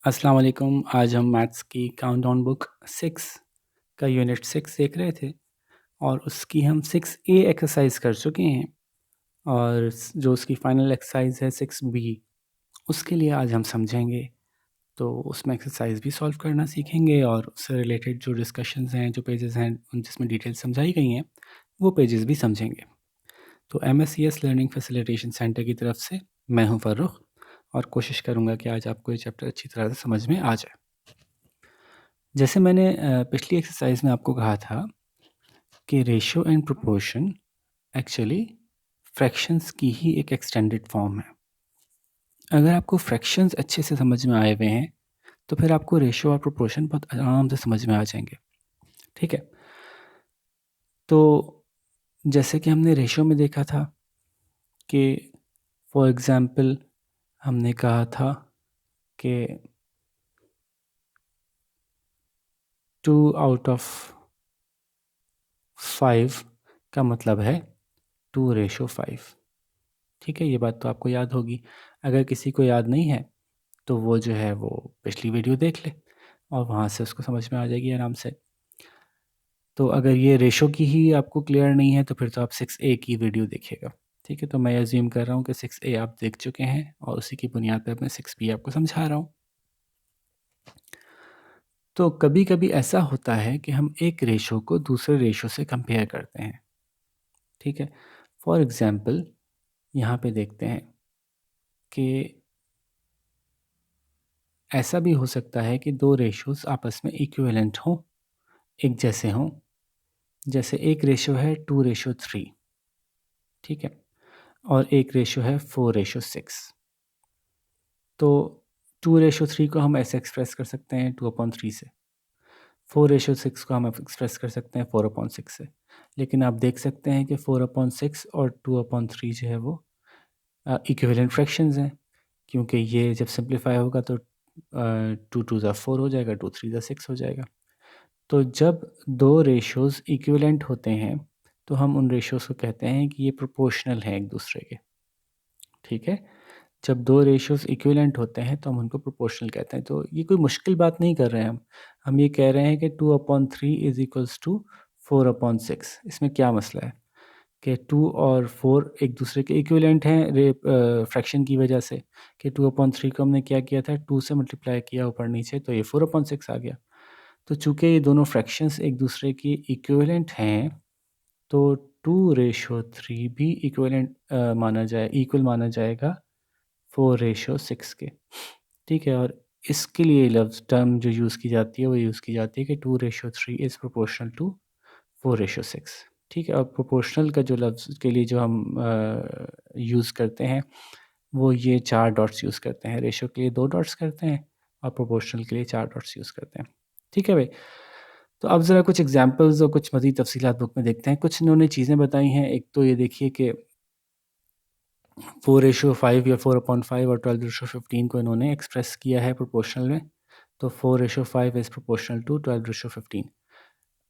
अस्सलाम वालेकुम। आज हम मैथ्स की काउंटडाउन बुक 6 का यूनिट 6 देख रहे थे और उसकी हम 6A एक्सरसाइज कर चुके हैं और जो उसकी फाइनल एक्सरसाइज है 6B उसके लिए आज हम समझेंगे। तो उसमें एक्सरसाइज भी सॉल्व करना सीखेंगे और उससे रिलेटेड जो डिस्कशंस हैं, जो पेजेस हैं उन जिसमें डिटेल समझाई गई हैं वो पेजेस भी समझेंगे। तो MSCS लर्निंग फैसिलिटेशन सेंटर की तरफ से मैं हूं फ़र्रुख और कोशिश करूंगा कि आज आपको ये चैप्टर अच्छी तरह से समझ में आ जाए। जैसे मैंने पिछली एक्सरसाइज में आपको कहा था कि ratio and proportion actually fractions की ही एक एक्सटेंडेड फॉर्म है। अगर आपको फ्रैक्शंस अच्छे से समझ में आए हुए हैं तो फिर आपको रेशियो और प्रोपोर्शन बहुत आराम से समझ में आ जाएंगे। ठीक है, तो जैसे कि हमने रेशियो में देखा था कि फॉर एग्ज़ाम्पल हमने कहा था कि 2 आउट ऑफ 5 का मतलब है 2:5। ठीक है, ये बात तो आपको याद होगी। अगर किसी को याद नहीं है तो वो जो है वो पिछली वीडियो देख ले और वहाँ से उसको समझ में आ जाएगी आराम से। तो अगर ये रेशो की ही आपको क्लियर नहीं है तो फिर तो आप 6A की वीडियो देखिएगा। ठीक है, तो मैं अज्यूम कर रहा हूँ कि 6A आप देख चुके हैं और उसी की बुनियाद पर मैं 6B आपको समझा रहा हूँ। तो कभी कभी ऐसा होता है कि हम एक रेशो को दूसरे रेशो से कंपेयर करते हैं। ठीक है, फॉर एग्ज़ाम्पल यहाँ पे देखते हैं कि ऐसा भी हो सकता है कि दो रेशोज़ आपस में इक्विवेलेंट हों, एक जैसे हों। जैसे एक रेशो है 2:3, ठीक है, और एक रेशो है 4:6। तो 2:3 को हम ऐसे एक्सप्रेस कर सकते हैं 2/3 से, 4:6 को हम एक्सप्रेस कर सकते हैं 4/6 से। लेकिन आप देख सकते हैं कि 4/6 और 2/3 जो है वो इक्विवेलेंट फ्रैक्शंस हैं, क्योंकि ये जब सिंप्लीफाई होगा तो 2 2 ज़ा 4 हो जाएगा, 2 3 ज़ा 6 हो जाएगा। तो जब दो रेशोज़ इक्विवेलेंट होते हैं तो हम उन रेशोज़ को कहते हैं कि ये प्रोपोर्शनल हैं एक दूसरे के। ठीक है, जब दो रेशोज़ इक्विवेलेंट होते हैं तो हम उनको प्रोपोर्शनल कहते हैं। तो ये कोई मुश्किल बात नहीं कर रहे हैं हम ये कह रहे हैं कि 2/3 इज़ इक्वल्स टू 4/6। इसमें क्या मसला है कि 2 और 4 एक दूसरे के इक्विवेलेंट हैं फ्रैक्शन की वजह से कि 2/3 को हमने क्या किया था 2 से मल्टीप्लाई किया ऊपर नीचे तो ये 4/6 आ गया। तो चूँकि ये दोनों फ्रैक्शंस एक दूसरे की इक्विवेलेंट हैं तो 2:3 भी इक्वल माना जाएगा 4:6 के। ठीक है, और इसके लिए लफ्ज़ टर्म जो यूज़ की जाती है वो यूज़ की जाती है कि 2:3 इज़ प्रोपोर्शनल टू 4:6। ठीक है, और प्रोपोर्शनल का जो लफ्ज़ के लिए जो हम यूज़ करते हैं वो ये 4 डॉट्स यूज़ करते हैं। रेशो के लिए 2 डॉट्स करते हैं और प्रोपोर्शनल के लिए 4 डॉट्स यूज़ करते हैं। ठीक है भाई, तो अब ज़रा कुछ एग्जांपल्स और कुछ मज़ीद तफ़सीलात बुक में देखते हैं। कुछ इन्होंने चीज़ें बताई हैं। एक तो ये देखिए कि 4:5 या 4/5 और 12:15 को इन्होंने एक्सप्रेस किया है प्रोपोर्शनल में। तो 4:5 इज़ प्रोपोर्शनल टू 12:15।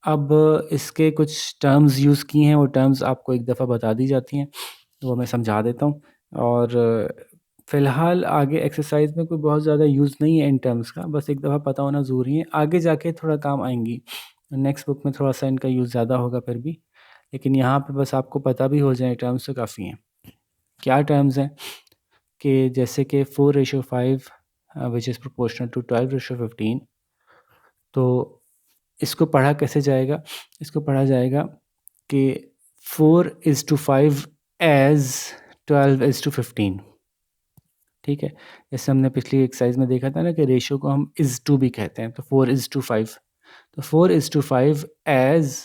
अब इसके कुछ टर्म्स यूज़ की हैं, वो टर्म्स आपको एक दफ़ा बता दी जाती हैं, तो वो मैं समझा देता हूँ। और फ़िलहाल आगे एक्सरसाइज़ में कोई बहुत ज़्यादा यूज़ नहीं है इन टर्म्स का, बस एक दफ़ा पता होना ज़रूरी है। आगे जाके थोड़ा काम आएँगी। नेक्स्ट बुक में थोड़ा-सा इनका यूज़ ज़्यादा होगा फिर भी, लेकिन यहाँ पे बस आपको पता भी हो जाए टर्म्स तो काफ़ी हैं। क्या टर्म्स हैं कि जैसे कि 4:5 व्हिच इज़ प्रोपोर्शनल टू 12:15। तो इसको पढ़ा कैसे जाएगा? इसको पढ़ा जाएगा कि 4:5 एज़ 12:15। ठीक है, जैसे हमने पिछली एक्सरसाइज में देखा था ना कि रेशियो को हम इज़ टू भी कहते हैं, तो 4:5। तो 4:5 एज़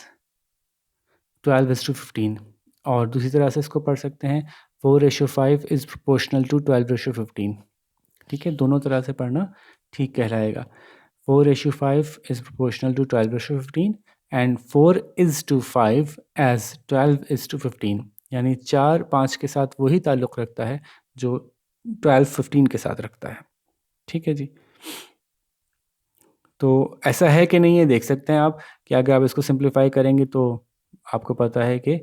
12:15। और दूसरी तरह से इसको पढ़ सकते हैं 4:5 इज़ प्रोपोर्शनल टू 12:15। ठीक है, दोनों तरह से पढ़ना ठीक कहलाएगा। 4:5 is proportional to 12:15 and 4:5 as 12:15, यानी 4 5 के साथ वही ताल्लुक़ रखता है जो 12:15 के साथ रखता है। ठीक है जी, तो ऐसा है कि नहीं है देख सकते हैं आप कि अगर आप इसको सिंप्लीफाई करेंगे तो आपको पता है कि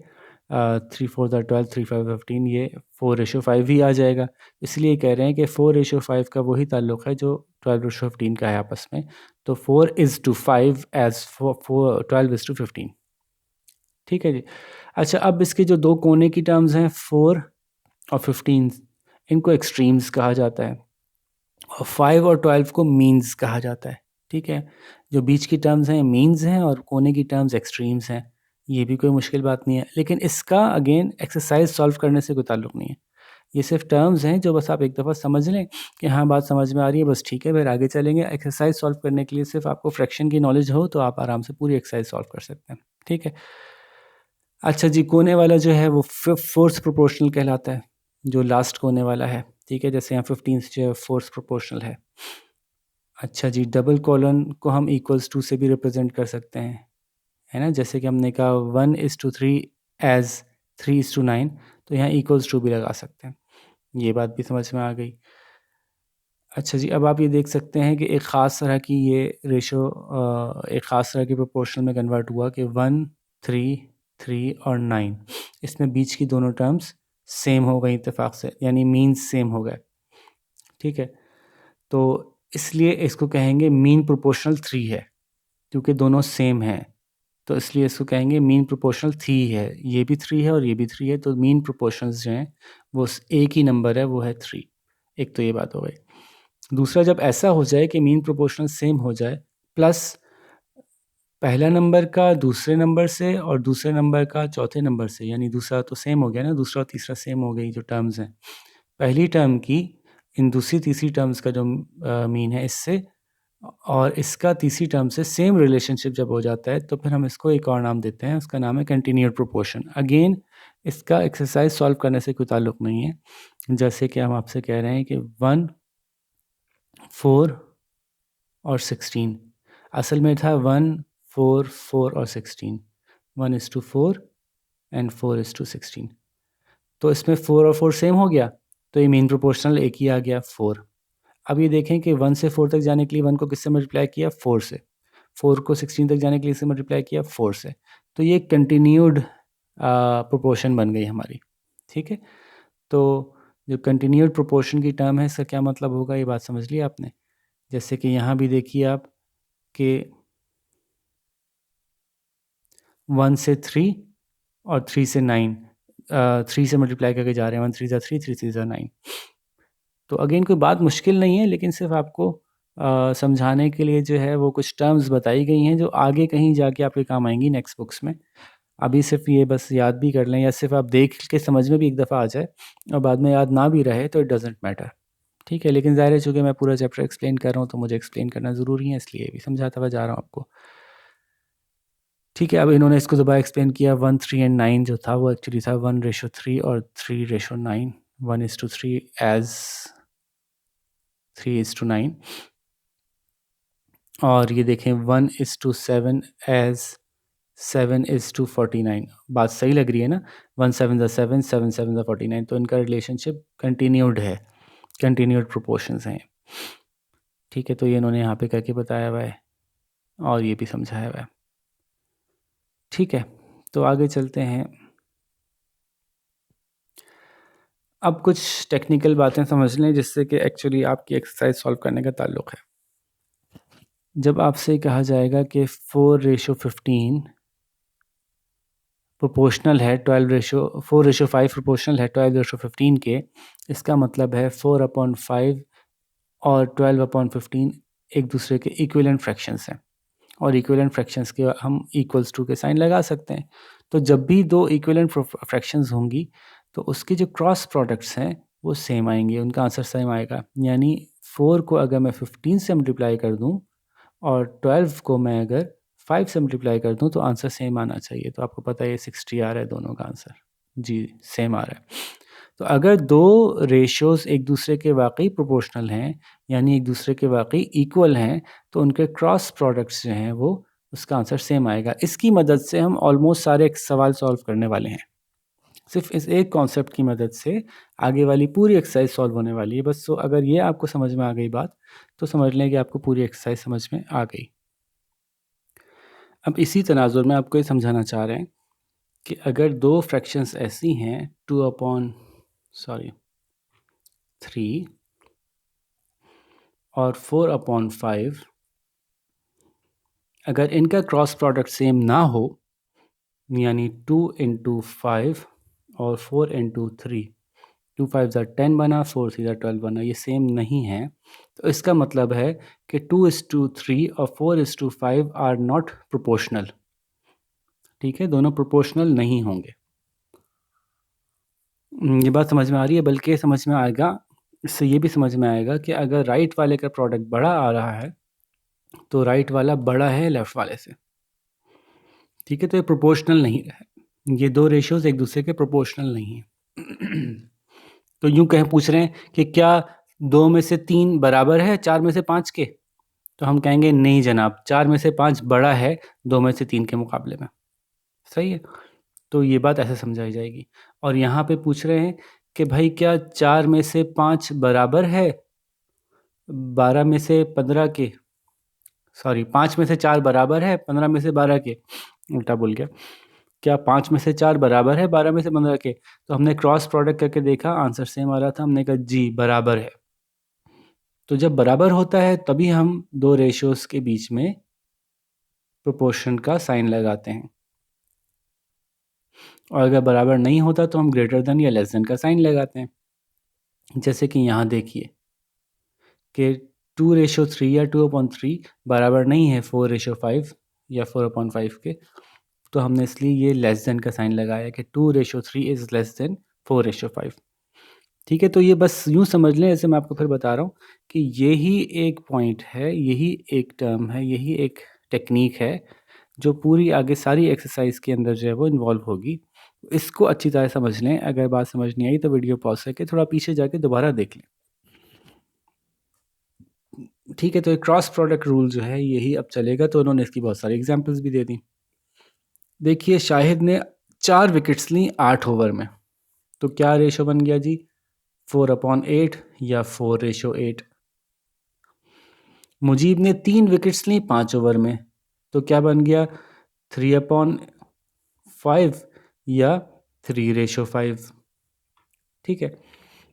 3 4 12, 3 5 15, ये 4:5 ही आ जाएगा। इसलिए कह रहे हैं कि 4:5 का वही ताल्लुक़ है जो 12:15 का है आपस में। तो 4:5 एज़ 12:15। ठीक है जी। अच्छा, अब इसके जो दो कोने की टर्म्स हैं 4 और 15, इनको एक्सट्रीम्स कहा जाता है, और 5 और 12 को मीन्स कहा जाता है। ठीक है, जो बीच की टर्म्स हैं मीन्स हैं और कोने की टर्म्स एक्सट्रीम्स हैं। ये भी कोई मुश्किल बात नहीं है, लेकिन इसका अगेन एक्सरसाइज सॉल्व करने से कोई ताल्लुक़ नहीं है। ये सिर्फ टर्म्स हैं जो बस आप एक दफ़ा समझ लें कि हाँ बात समझ में आ रही है, बस ठीक है, फिर आगे चलेंगे। एक्सरसाइज सॉल्व करने के लिए सिर्फ आपको फ्रैक्शन की नॉलेज हो तो आप आराम से पूरी एक्सरसाइज सॉल्व कर सकते हैं। ठीक है। अच्छा जी, कोने वाला जो है वो फोर्थ प्रोपोर्शनल कहलाता है, जो लास्ट कोने वाला है। ठीक है, जैसे यहाँ 15 जो है फोर्थ प्रोपोर्शनल है। अच्छा जी, डबल कॉलन को हम इक्वल्स टू से भी रिप्रेजेंट कर सकते हैं, है ना। जैसे कि हमने कहा 1:3 एज़ 3:9, तो यहाँ इक्वल्स टू भी लगा सकते हैं। ये बात भी समझ में आ गई। अच्छा जी, अब आप ये देख सकते हैं कि एक ख़ास तरह की ये रेशो एक ख़ास तरह के प्रोपोर्शनल में कन्वर्ट हुआ कि 1 3 3 और 9, इसमें बीच की दोनों टर्म्स सेम हो गई इत्तेफाक से, यानी मीन्स सेम हो गए। ठीक है, तो इसलिए इसको कहेंगे मीन प्रोपोर्शनल 3 है, क्योंकि दोनों सेम हैं, तो इसलिए इसको कहेंगे मीन प्रोपोर्शनल 3 है। ये भी 3 है और ये भी 3 है, तो मीन प्रोपोर्शनल्स जो हैं वो एक ही नंबर है, वो है 3। एक तो ये बात हो गई। दूसरा, जब ऐसा हो जाए कि मीन प्रोपोर्शनल सेम हो जाए, प्लस पहला नंबर का दूसरे नंबर से और दूसरे नंबर का चौथे नंबर से, यानी दूसरा तो सेम हो गया ना, दूसरा और तीसरा सेम हो गई जो टर्म्स हैं। पहली टर्म की इन दूसरी तीसरी टर्म्स का जो मीन है इससे, और इसका तीसरी टर्म से सेम रिलेशनशिप जब हो जाता है, तो फिर हम इसको एक और नाम देते हैं, उसका नाम है कंटिन्यूड प्रोपोर्शन। अगेन इसका एक्सरसाइज सॉल्व करने से कोई ताल्लुक़ नहीं है। जैसे कि हम आपसे कह रहे हैं कि 1 4 और 16, असल में था 1 4 4 और 16, 1:4 एंड 4:16। तो इसमें 4 और 4 सेम हो गया, तो ये मीन प्रोपोर्शनल एक ही आ गया, 4। अब ये देखें कि 1 से 4 तक जाने के लिए 1 को किससे मल्टीप्लाई किया, 4 से। 4 को 16 तक जाने के लिए इससे मल्टीप्लाई किया, 4 से। तो ये कंटिन्यूड प्रोपोर्शन बन गई हमारी। ठीक है, तो जो कंटिन्यूड प्रोपोर्शन की टर्म है, इसका क्या मतलब होगा, ये बात समझ लिया आपने। जैसे कि यहाँ भी देखिए आप कि 1 से 3 और 3 से 9, 3 से मल्टीप्लाई करके जा रहे हैं, 1 3 3, 3 3 9। तो अगेन कोई बात मुश्किल नहीं है, लेकिन सिर्फ आपको समझाने के लिए जो है वो कुछ टर्म्स बताई गई हैं जो आगे कहीं जाके आपके काम आएंगी नेक्स्ट बुक्स में। अभी सिर्फ ये बस याद भी कर लें, या सिर्फ आप देख के समझ में भी एक दफ़ा आ जाए और बाद में याद ना भी रहे तो इट डज़न्ट मैटर। ठीक है, लेकिन ज़ाहिर है चूँकि मैं पूरा चैप्टर एक्सप्लेन कर रहा हूँ तो मुझे एक्सप्लेन करना ज़रूरी है, इसलिए भी समझाता हुआ जा रहा हूँ आपको। ठीक है, अब इन्होंने इसको दोबारा एक्सप्लेन किया। 1 3 एंड 9 जो था वो एक्चुअली था 1:3 और 3:9, 1:3 एज़ 3:9। और ये देखें 1:7 एज़ 7:49। बात सही लग रही है ना, 1 7 7, 7 7 49, तो इनका रिलेशनशिप कंटिन्यूड है, कंटिन्यूड प्रोपोर्शंस हैं। ठीक है, तो ये इन्होंने यहाँ पे करके बताया हुआ है और ये भी समझाया हुआ है। ठीक है, तो आगे चलते हैं। अब कुछ टेक्निकल बातें समझ लें जिससे कि एक्चुअली आपकी एक्सरसाइज सॉल्व करने का ताल्लुक़ है। जब आपसे कहा जाएगा कि 4:15 प्रोपोर्शनल है 4:5 प्रोपोर्शनल है 12:15 के, इसका मतलब है 4/5 और 12/15 एक दूसरे के इक्विवेलेंट फ्रैक्शंस हैं, और इक्विवेलेंट फ्रैक्शंस के हम इक्वल्स टू के साइन लगा सकते हैं। तो जब भी दो इक्विवेलेंट फ्रैक्शंस होंगी तो उसके जो क्रॉस प्रोडक्ट्स हैं वो सेम आएंगे, उनका आंसर सेम आएगा। यानी 4 को अगर मैं 15 से मल्टीप्लाई कर दूं और 12 को मैं अगर 5 से मल्टीप्लाई कर दूं तो आंसर सेम आना चाहिए। तो आपको पता है ये 60 आ रहा है, दोनों का आंसर जी सेम आ रहा है। तो अगर दो रेशियोज़ एक दूसरे के वाकई प्रोपोर्शनल हैं, यानी एक दूसरे के वाकई इक्वल हैं, तो उनके क्रॉस प्रोडक्ट्स जो हैं वो उसका आंसर सेम आएगा। इसकी मदद से हम ऑलमोस्ट सारे सवाल सॉल्व करने वाले हैं। सिर्फ इस एक कॉन्सेप्ट की मदद से आगे वाली पूरी एक्सरसाइज सॉल्व होने वाली है बस। तो अगर ये आपको समझ में आ गई बात, तो समझ लें कि आपको पूरी एक्सरसाइज समझ में आ गई। अब इसी तनाजुर में आपको ये समझाना चाह रहे हैं कि अगर दो फ्रैक्शंस ऐसी हैं 3 और 4/5, अगर इनका क्रॉस प्रोडक्ट सेम ना हो, यानी 2 × 5 और 4 × 3, 2 5 10 बना, 4 3 12 बना, ये सेम नहीं है, तो इसका मतलब है कि 2:3 और 4:5 आर नॉट प्रोपोर्शनल। ठीक है, दोनों प्रोपोर्शनल नहीं होंगे। ये बात समझ में आ रही है? बल्कि ये समझ में आएगा, इससे ये भी समझ में आएगा कि अगर राइट वाले का प्रोडक्ट बड़ा आ रहा है तो राइट वाला बड़ा है लेफ्ट वाले से। ठीक है, तो ये प्रोपोर्शनल नहीं है, ये दो रेशियोज एक दूसरे के प्रोपोर्शनल नहीं है। तो यूं कहें, पूछ रहे हैं कि क्या 2 में से 3 बराबर है 4 में से 5 के, तो हम कहेंगे नहीं जनाब, 4 में से 5 बड़ा है 2 में से 3 के मुकाबले में। सही है, तो ये बात ऐसे समझाई जाएगी। और यहाँ पे पूछ रहे हैं कि भाई क्या 4 में से 5 बराबर है 12 में से 15 के, सॉरी 5 में से 4 बराबर है 15 में से 12 के, उल्टा बोल गया। क्या 5 में से 4 बराबर है 12 में से 15 के? तो हमने क्रॉस प्रोडक्ट करके देखा, आंसर सेम आ रहा था, हमने कहा जी बराबर है। तो जब बराबर होता है तभी हम दो रेशियोज के बीच में प्रोपोर्शन का साइन लगाते हैं, और अगर बराबर नहीं होता तो हम ग्रेटर देन या लेस देन का साइन लगाते हैं। जैसे कि यहाँ देखिए कि 2:3 या 2/3 बराबर नहीं है 4:5 या 4/5 के, तो हमने इसलिए ये लेस देन का साइन लगाया कि 2:3 इज़ लेस देन 4:5। ठीक है, तो ये बस यूँ समझ लें, जैसे मैं आपको फिर बता रहा हूँ कि यही एक पॉइंट है, यही एक टर्म है, यही एक टेक्निक है जो पूरी आगे सारी एक्सरसाइज के अंदर जो है वो इन्वॉल्व होगी। इसको अच्छी तरह समझ लें, अगर बात समझ नहीं आई तो वीडियो पॉज करके थोड़ा पीछे जाके दोबारा देख लें। ठीक है, तो क्रॉस प्रोडक्ट रूल जो है यही अब चलेगा, तो उन्होंने इसकी बहुत सारी एग्जांपल्स भी दे दी। देखिए, शाहिद ने 4 विकेट्स ली 8 ओवर में, तो क्या रेशो बन गया जी? 4/8 या 4:8। मुजीब ने 3 विकेट्स ली 5 ओवर में, तो क्या बन गया? 3/5 या 3:5। ठीक है,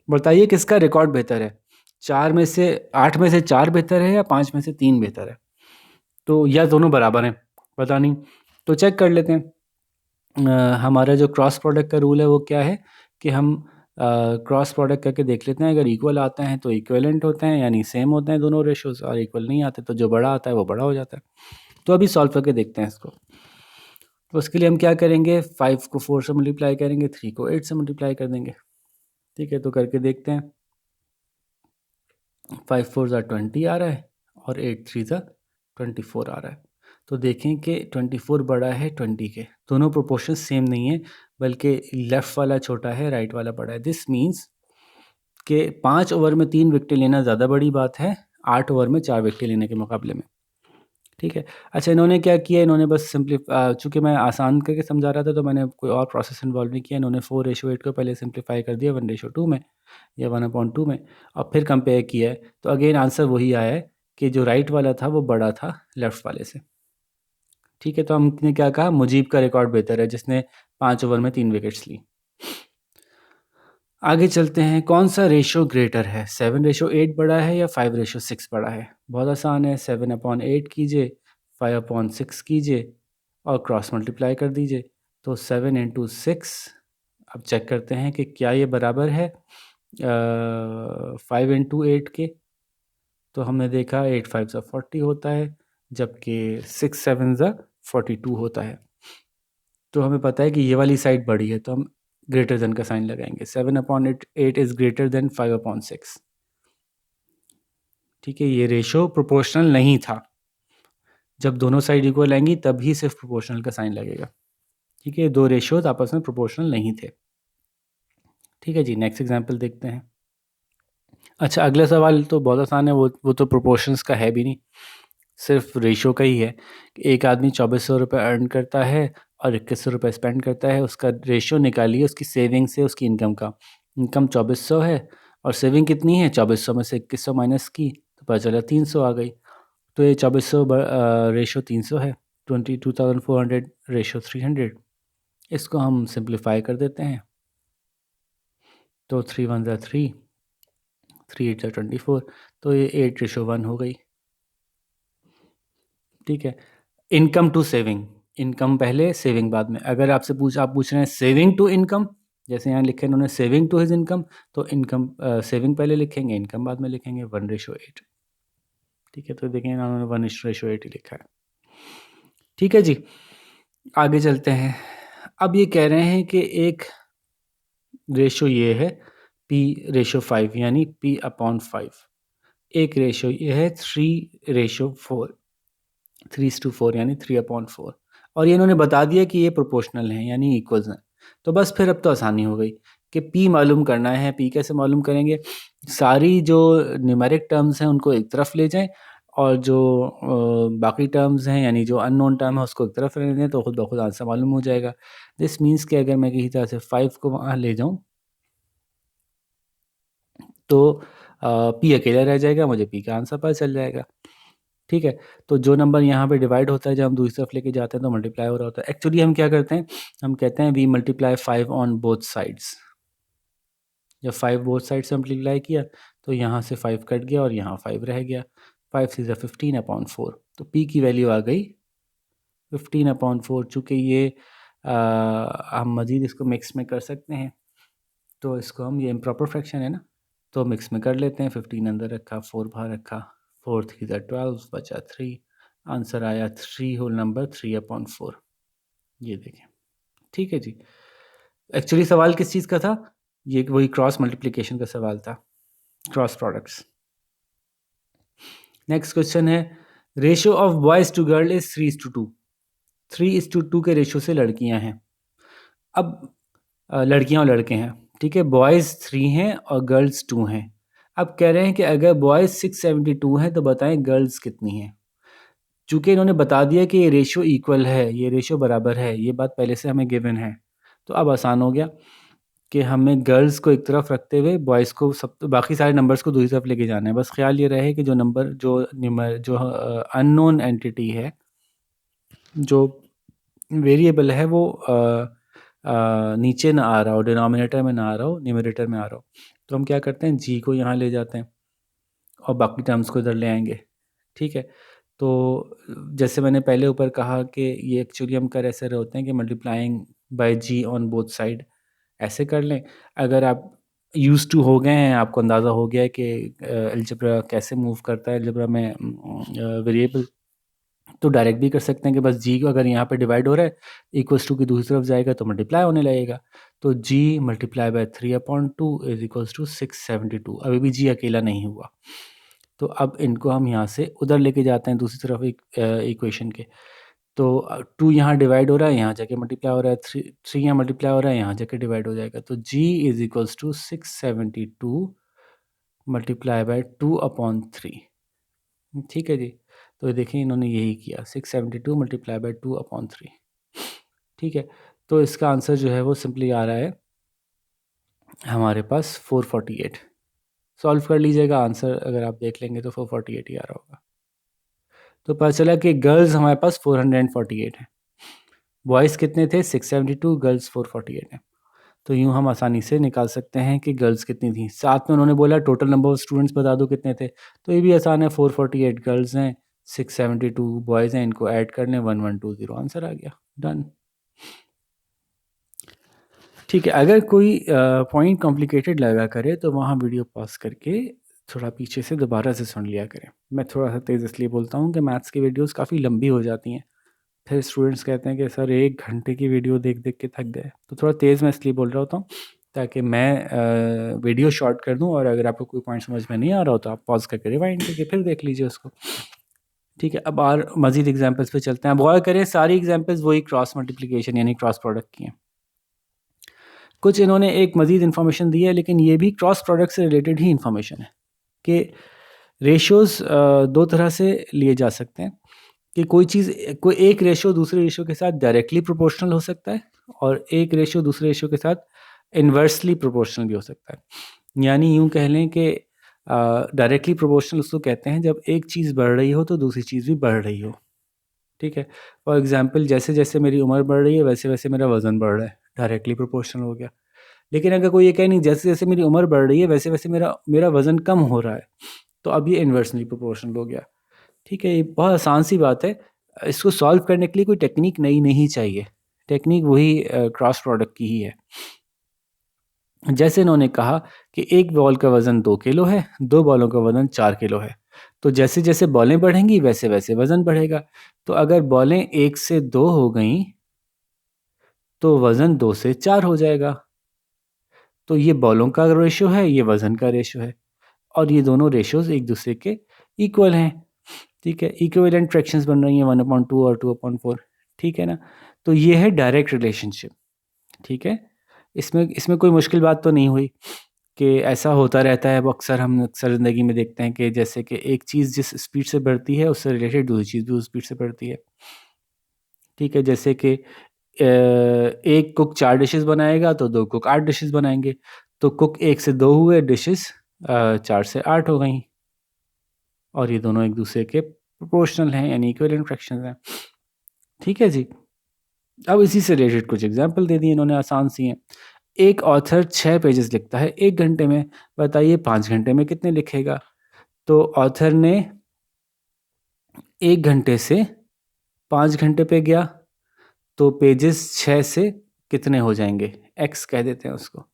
बताइए किसका रिकॉर्ड बेहतर है? 8 में से 4 बेहतर है या 5 में से 3 बेहतर है? तो या दोनों बराबर हैं, पता नहीं, तो चेक कर लेते हैं। हमारा जो क्रॉस प्रोडक्ट का रूल है वो क्या है कि हम क्रॉस प्रोडक्ट करके देख लेते हैं, अगर इक्वल आते हैं तो इक्विवेलेंट होते हैं, यानी सेम होते हैं दोनों रेशोज, और इक्वल नहीं आते तो जो बड़ा आता है वो बड़ा हो जाता है। तो अभी सॉल्व करके देखते हैं इसको। तो उसके लिए हम क्या करेंगे, 5 को 4 से मल्टीप्लाई करेंगे, 3 को 8 से मल्टीप्लाई कर देंगे। ठीक है, तो करके देखते हैं। 5 4 20 आ रहा है और 8 3 24 आ रहा है। तो देखें कि 24 बड़ा है 20 के, दोनों प्रोपोर्शन सेम नहीं है, बल्कि लेफ़्ट वाला छोटा है राइट वाला बड़ा है। दिस मीन्स कि 5 ओवर में 3 विकेट लेना ज़्यादा बड़ी बात है 8 ओवर में 4 विकेट लेने के मुकाबले में। ठीक है, अच्छा इन्होंने क्या किया, इन्होंने बस चूँकि मैं आसान करके समझा रहा था तो मैंने कोई और प्रोसेस इन्वॉल्व नहीं किया। इन्होंने 4:8 को पहले सिंप्लीफाई कर दिया 1:2 में या 1/2 में, और फिर कंपेयर किया है, तो अगेन आंसर वही आया है कि जो राइट वाला था वो बड़ा था लेफ़्ट वाले से। ठीक है, तो हमने क्या कहा, मुजीब का रिकॉर्ड बेहतर है जिसने 5 ओवर में 3 विकेट्स ली। आगे चलते हैं, कौन सा रेशो ग्रेटर है, 7:8 बड़ा है या 5:6 बड़ा है? बहुत आसान है, 7/8 कीजिए, 5/6 कीजिए और क्रॉस मल्टीप्लाई कर दीजिए, तो 7 × 6। अब चेक करते हैं कि क्या ये बराबर है 5 × 8 के। तो हमने देखा 8 5 40 होता है, जबकि 6 7 42 होता है। तो हमें पता है कि ये वाली साइड बड़ी है, तो हम ग्रेटर देन का साइन लगाएंगे। 7/8 इज़ ग्रेटर देन 5/6। ठीक है, ये रेशो प्रोपोर्शनल नहीं था, जब दोनों साइड इक्वल आएंगी तभी सिर्फ प्रोपोर्शनल का साइन लगेगा। ठीक है, दो रेशोज आपस में प्रोपोर्शनल नहीं थे। ठीक है जी, नेक्स्ट एग्जांपल देखते हैं। अच्छा, अगला सवाल तो बहुत आसान है, वो तो प्रोपोर्शंस का है भी नहीं, सिर्फ रेशो का ही है। एक आदमी 2400 रुपये अर्न करता है और 2100 रुपये स्पेंड करता है, उसका रेशो निकालिए उसकी सेविंग से उसकी इनकम का। इनकम 2400 है और सेविंग कितनी है, 2400 में से 2100 माइनस की तो पता चला 300 आ गई। तो ये 2400 रेशो 300 है, 22,400 रेशो 300। इसको हम सिंप्लीफाई कर देते हैं, तो 3 1 ज़ा 3, 3 8 ज़ा 24, तो ये 8:1 हो गई। ठीक है, इनकम टू सेविंग, इनकम पहले सेविंग बाद में। अगर आपसे आप पूछ रहे हैं सेविंग टू इनकम, जैसे यहाँ लिखे उन्होंने सेविंग टू हिज इनकम, तो इनकम सेविंग पहले लिखेंगे, इनकम बाद में लिखेंगे, 1:8। ठीक है, तो देखें उन्होंने 1:8 ही लिखा है। ठीक है जी, आगे चलते हैं। अब ये कह रहे हैं कि एक रेशो ये है P/5, यानी P/5। एक रेशो ये है 3:4, 3:4 यानी 3/4, और ये इन्होंने बता दिया कि ये प्रोपोर्शनल हैं यानी इक्वल्स हैं। तो बस फिर अब तो आसानी हो गई कि P मालूम करना है। P कैसे मालूम करेंगे? सारी जो न्यूमेरिक टर्म्स हैं उनको एक तरफ ले जाएं, और जो बाकी टर्म्स हैं यानी जो अननोन टर्म है उसको एक तरफ ले लें, तो खुद ब खुद आंसर मालूम हो जाएगा। दिस मीन्स कि अगर मैं किसी तरह से 5 को वहाँ ले जाऊँ तो P अकेला रह जाएगा, मुझे P का आंसर पता चल जाएगा। ठीक है, तो जो नंबर यहाँ पे डिवाइड होता है जब हम दूसरी तरफ लेके जाते हैं तो मल्टीप्लाई हो रहा होता है। एक्चुअली हम क्या करते हैं, हम कहते हैं we multiply 5 on both sides. जब 5 बोथ साइड से मल्टीप्लाई किया तो यहाँ से 5 कट गया और यहाँ 5 रह गया, 5 6 15/4, तो P की वैल्यू आ गई 15/4। चूँकि ये हम मज़ीद इसको मिक्स में कर सकते हैं, तो इसको हम, ये इम्प्रॉपर फ्रैक्शन है ना, तो मिक्स में कर लेते हैं। 15 अंदर रखा, 4 बाहर रखा, 4 3 12, बचा 3, आंसर आया 3 होल नंबर 3/4। ये देखें। ठीक है जी, एक्चुअली सवाल किस चीज़ का था? ये वही क्रॉस मल्टीप्लिकेशन का सवाल था, क्रॉस प्रोडक्ट्स। नेक्स्ट क्वेश्चन है, ratio of boys to girl is 3:2। 3:2 के रेशियो से लड़कियां हैं। अब लड़कियां और लड़के हैं, ठीक है, बॉयज़ 3 हैं और गर्ल्स 2 हैं। अब कह रहे हैं कि अगर बॉयज़ 672 हैं तो बताएं गर्ल्स कितनी हैं। चूँकि इन्होंने बता दिया कि ये रेशियो इक्वल है, ये रेशियो बराबर है, ये बात पहले से हमें गिवन है, तो अब आसान हो गया कि हमें गर्ल्स को एक तरफ रखते हुए बॉयज़ को, सब बाकी सारे नंबर्स को दूसरी तरफ लेके जाना है। बस ख्याल ये रहे कि जो नंबर जो अननोन एंटिटी है, जो वेरिएबल है, वो नीचे ना आ रहा हो, डिनोमिनेटर में ना आ रहा हो, न्यूमरेटर में आ रहा हो। तो हम क्या करते हैं, जी को यहाँ ले जाते हैं और बाकी टर्म्स को इधर ले आएंगे। ठीक है, तो जैसे मैंने पहले ऊपर कहा कि ये एक्चुअली हम कर ऐसे रहे होते हैं कि multiplying by G on both side, ऐसे कर लें। अगर आप यूज़ टू हो गए हैं, आपको अंदाज़ा हो गया है कि अलजेब्रा कैसे मूव करता है अलजेब्रा में वेरिएबल, तो डायरेक्ट भी कर सकते हैं कि बस जी को अगर यहाँ पे डिवाइड हो रहा है, इक्वल्स टू की दूसरी तरफ जाएगा तो मल्टीप्लाई होने लगेगा। तो G multiply by 3/2 is equals to 672। अभी भी जी अकेला नहीं हुआ, तो अब इनको हम यहाँ से उधर लेके जाते हैं दूसरी तरफ एक इक्वेशन के। तो 2 यहाँ डिवाइड हो रहा है, यहाँ जाके मल्टीप्लाई हो रहा है, 3 यहाँ मल्टीप्लाई हो रहा है, यहाँ जाके डिवाइड हो जाएगा। तो G is equals to 672 multiply by 2/3। ठीक है जी, तो देखिए इन्होंने यही किया, 672 मल्टीप्लाई बाय 2/3। ठीक है, तो इसका आंसर जो है वो सिंपली आ रहा है हमारे पास 448। सॉल्व कर लीजिएगा, आंसर अगर आप देख लेंगे तो 448 ही आ रहा होगा। तो पता चला कि गर्ल्स हमारे पास 448 हैं, बॉयज़ कितने थे 672, गर्ल्स 448 हैं। तो यूँ हम आसानी से निकाल सकते हैं कि गर्ल्स कितनी थी। साथ में उन्होंने बोला टोटल नंबर ऑफ स्टूडेंट्स बता दो कितने थे, तो ये भी आसान है, 448 गर्ल्स हैं, 672 बॉयज़ हैं, इनको ऐड कर लें, 1120 आंसर आ गया, डन। ठीक है, अगर कोई पॉइंट कॉम्प्लिकेटेड लगा करे तो वहाँ वीडियो पॉज करके थोड़ा पीछे से दोबारा से सुन लिया करें। मैं थोड़ा सा तेज़ इसलिए बोलता हूँ कि मैथ्स की वीडियोस काफ़ी लंबी हो जाती हैं, फिर स्टूडेंट्स कहते हैं कि सर 1 घंटे की वीडियो देख देख के थक गए। तो थोड़ा तेज़ मैं इसलिए बोल रहा होता हूँ ताकि मैं वीडियो शॉर्ट कर दूँ, और अगर आपको कोई पॉइंट समझ में नहीं आ रहा हो तो आप पॉज करके रिवाइंड करके फिर देख लीजिए उसको। ठीक है, अब और मज़ीद एग्जाम्पल्स पे चलते हैं। अब गौर करें, सारी एग्जाम्पल्स वही क्रॉस मल्टीप्लिकेशन यानी क्रॉस प्रोडक्ट की हैं। कुछ इन्होंने एक मज़ीद इन्फॉर्मेशन दी है, लेकिन ये भी क्रॉस प्रोडक्ट से रिलेटेड ही इन्फॉर्मेशन है कि रेशियोज़ दो तरह से लिए जा सकते हैं कि कोई एक रेशियो दूसरे रेशियो के साथ डायरेक्टली प्रोपोर्शनल हो सकता है, और एक रेशियो दूसरे रेशियो के साथ इन्वर्सली प्रोपोर्शनल भी हो सकता है। यानी यूँ कह लें कि डायरेक्टली प्रोपोर्शनल उसको कहते हैं जब एक चीज़ बढ़ रही हो तो दूसरी चीज़ भी बढ़ रही हो। ठीक है। फॉर एग्जांपल जैसे-जैसे मेरी उम्र बढ़ रही है वैसे-वैसे मेरा वज़न बढ़ रहा है, डायरेक्टली प्रोपोर्शनल हो गया। लेकिन अगर कोई ये कहे नहीं जैसे-जैसे मेरी उम्र बढ़ रही है वैसे-वैसे मेरा मेरा वज़न कम हो रहा है, तो अब ये इन्वर्सली प्रोपोर्शनल हो गया। ठीक है, ये बहुत आसान सी बात है। इसको सॉल्व करने के लिए कोई टेक्नीक नई नहीं चाहिए। टेक्नीक वही क्रॉस प्रोडक्ट की ही है। जैसे इन्होंने कहा कि एक बॉल का वज़न 2 किलो है, 2 बॉलों का वज़न 4 किलो है। तो जैसे-जैसे बॉलें बढ़ेंगी वैसे-वैसे वज़न बढ़ेगा। तो अगर बॉलें 1 से 2 हो गईं, तो वज़न 2 से 4 हो जाएगा। तो ये बॉलों का रेशियो है, ये वज़न का रेशियो है और ये दोनों रेशियोज़ एक दूसरे के इक्वल हैं। ठीक है, इक्विवेलेंट फ्रैक्शंस बन रही हैं 1/2 और 2/4। ठीक है ना? तो ये है डायरेक्ट रिलेशनशिप। ठीक है? इसमें इसमें कोई मुश्किल बात तो नहीं हुई कि ऐसा होता रहता है। वो हम अक्सर ज़िंदगी में देखते हैं कि जैसे कि एक चीज़ जिस स्पीड से बढ़ती है उससे रिलेटेड दूसरी चीज़ भी उस स्पीड से बढ़ती है। ठीक है? जैसे कि एक कुक 4 डिशेज़ बनाएगा तो 2 कुक 8 डिशेज़ बनाएँगे। तो कुक 1 से 2 हुए, डिशेज़ 4 से 8 हो गईं और ये दोनों एक दूसरे के प्रोपोर्शनल हैं यानी इक्विवेलेंट फ्रैक्शंस हैं। ठीक है जी? अब इसी से रिलेटेड कुछ एग्जाम्पल दे दिए इन्होंने, आसान सी हैं। एक ऑथर 6 पेजेस लिखता है 1 घंटे में, बताइए 5 घंटे में कितने लिखेगा? तो ऑथर ने 1 घंटे से 5 घंटे पे गया, तो पेजेस 6 से कितने हो जाएंगे? एक्स कह देते हैं उसको।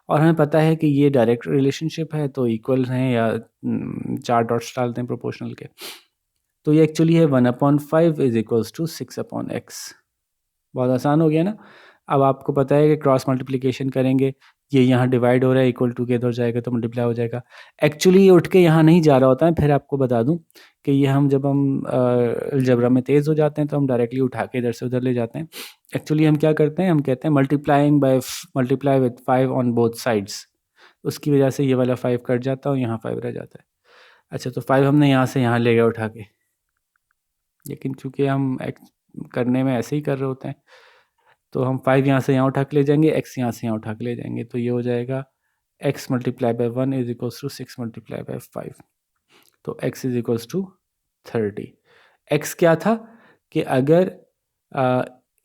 और हमें पता है कि ये डायरेक्ट रिलेशनशिप है तो इक्वल हैं या 4 डॉट्स डालते हैं प्रोपोर्शनल के। तो ये एक्चुअली है 1/5 इज इक्वल्स टू 6/x। बहुत आसान हो गया ना? अब आपको पता है कि क्रॉस मल्टीप्लिकेशन करेंगे, ये यहाँ डिवाइड हो रहा है, इक्वल टू के इधर जाएगा तो मल्टीप्लाई हो जाएगा। एक्चुअली ये उठ के यहाँ नहीं जा रहा होता है। फिर आपको बता दूँ कि ये जब हम अलजेब्रा में तेज़ हो जाते हैं तो हम डायरेक्टली उठा के इधर से उधर ले जाते हैं। एक्चुअली हम क्या करते हैं, हम कहते हैं multiply with 5 on both sides. उसकी वजह से ये वाला 5 कट जाता है और यहाँ 5 रह जाता है। अच्छा, तो 5 हमने यहाँ से यहाँ ले गए उठा के, लेकिन चूँकि हम करने में ऐसे ही कर रहे होते हैं, तो हम 5 यहाँ से यहाँ उठा के ले जाएंगे, x यहाँ से यहाँ उठा के ले जाएंगे, तो ये हो जाएगा x multiply by 1 is equals to 6 multiply by 5। तो x is equals to 30। x क्या था कि अगर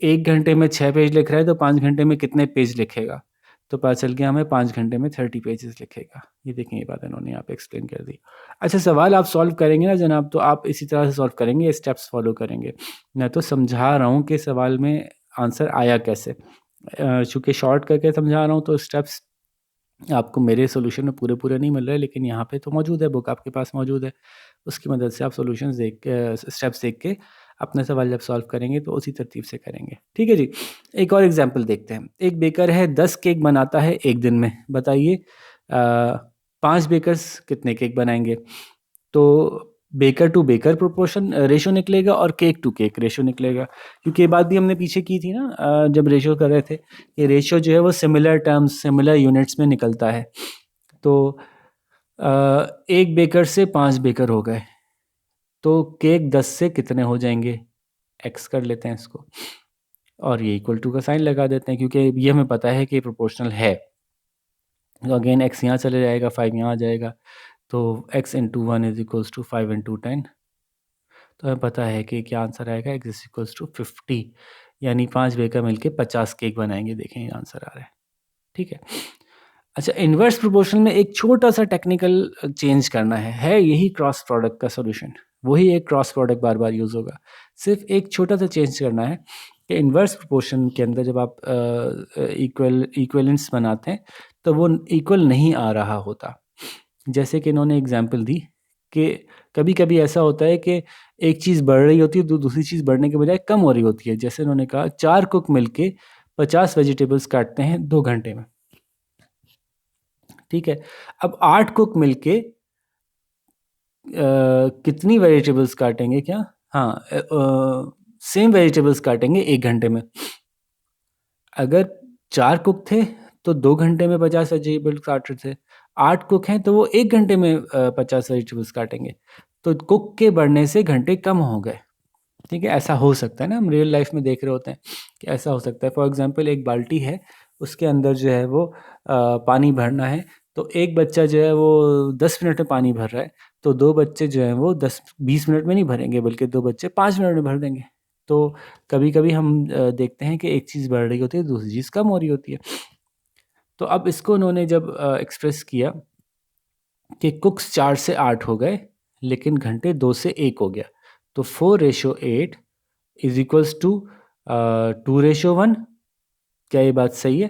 1 घंटे में 6 पेज लिख रहा है तो 5 घंटे में कितने पेज लिखेगा? तो पता चल गया हमें 5 घंटे में 30 पेजेस लिखेगा। ये देखें, ये बात इन्होंने यहाँ पे एक्सप्लेन कर दी। अच्छा, सवाल आप सॉल्व करेंगे ना जनाब, तो आप इसी तरह से सॉल्व करेंगे, स्टेप्स फॉलो करेंगे। मैं तो समझा रहा हूँ कि सवाल में आंसर आया कैसे। चूँकि शॉर्ट करके समझा रहा हूँ तो स्टेप्स आपको मेरे सॉल्यूशन में पूरे नहीं मिल रहे, लेकिन यहाँ पे तो मौजूद है, बुक आपके पास मौजूद है। उसकी मदद से आप सॉल्यूशंस देख के, स्टेप्स देख के अपना सवाल जब सॉल्व करेंगे तो उसी तरतीब से करेंगे। ठीक है जी? एक और एग्जांपल देखते हैं। एक बेकर है, 10 केक बनाता है 1 दिन में। बताइए 5 बेकर्स कितने केक बनाएंगे? तो baker to baker proportion ratio निकलेगा और केक टू केक रेशो निकलेगा, क्योंकि ये बात भी हमने पीछे की थी ना, जब रेशो कर रहे थे। ये रेशो जो है वो सिमिलर टर्म्स, सिमिलर यूनिट्स में निकलता है। तो एक बेकर से 5 बेकर हो गए, तो केक 10 से कितने हो जाएंगे? एक्स कर लेते हैं इसको और ये इक्वल टू का साइन लगा देते हैं, क्योंकि ये हमें पता है कि प्रोपोर्शनल है। तो अगेन एक्स यहाँ चले जाएगा, 5 यहाँ आ जाएगा, तो x into 1 is equals to 5 into 10। तो हमें पता है कि क्या आंसर आएगा, x इज इक्वल्स टू 50, यानी 5 बेकर मिलके 50 केक बनाएंगे। देखें ये आंसर आ रहा है। ठीक है। अच्छा, इन्वर्स प्रोपोर्शनल में एक छोटा सा टेक्निकल चेंज करना है यही क्रॉस प्रोडक्ट का सॉल्यूशन। वही एक क्रॉस प्रोडक्ट बार बार यूज़ होगा। सिर्फ एक छोटा सा चेंज करना है कि इन्वर्स प्रोपोर्शन के अंदर जब आप इक्वलेंट्स बनाते हैं तो वो इक्वल नहीं आ रहा होता। जैसे कि इन्होंने एग्जांपल दी कि कभी-कभी ऐसा होता है कि एक चीज़ बढ़ रही होती है तो दूसरी चीज़ बढ़ने के बजाय कम हो रही होती है। जैसे उन्होंने कहा 4 कुक मिलके 50 वेजिटेबल्स काटते हैं 2 घंटे में। ठीक है। अब 8 कुक मिलके कितनी वेजिटेबल्स काटेंगे क्या? हाँ, सेम वेजिटेबल्स काटेंगे 1 घंटे में। अगर 4 कुक थे तो 2 घंटे में 50 वेजिटेबल्स काट रहे थे। 8 कुक हैं तो वो 1 घंटे में 50 वेजिटेबल्स काटेंगे। तो कुक के बढ़ने से घंटे कम हो गए। ठीक है, ऐसा हो सकता है ना, हम रियल लाइफ में देख रहे होते हैं कि ऐसा हो सकता है। फॉर एग्जांपल एक बाल्टी है, उसके अंदर जो है वो पानी भरना है, तो एक बच्चा जो है वो 10 मिनट में पानी भर रहा है, तो 2 बच्चे जो हैं वो 10-20 मिनट में नहीं भरेंगे, बल्कि 2 बच्चे 5 मिनट में भर देंगे। तो कभी-कभी हम देखते हैं कि एक चीज़ बढ़ रही होती है, दूसरी चीज़ कम हो रही होती है। तो अब इसको उन्होंने जब एक्सप्रेस किया कि कुक्स 4 से 8 हो गए, लेकिन घंटे 2 से 1 हो गया। तो 4:8 इज़ इक्वल्स टू 2:1। क्या ये बात सही है?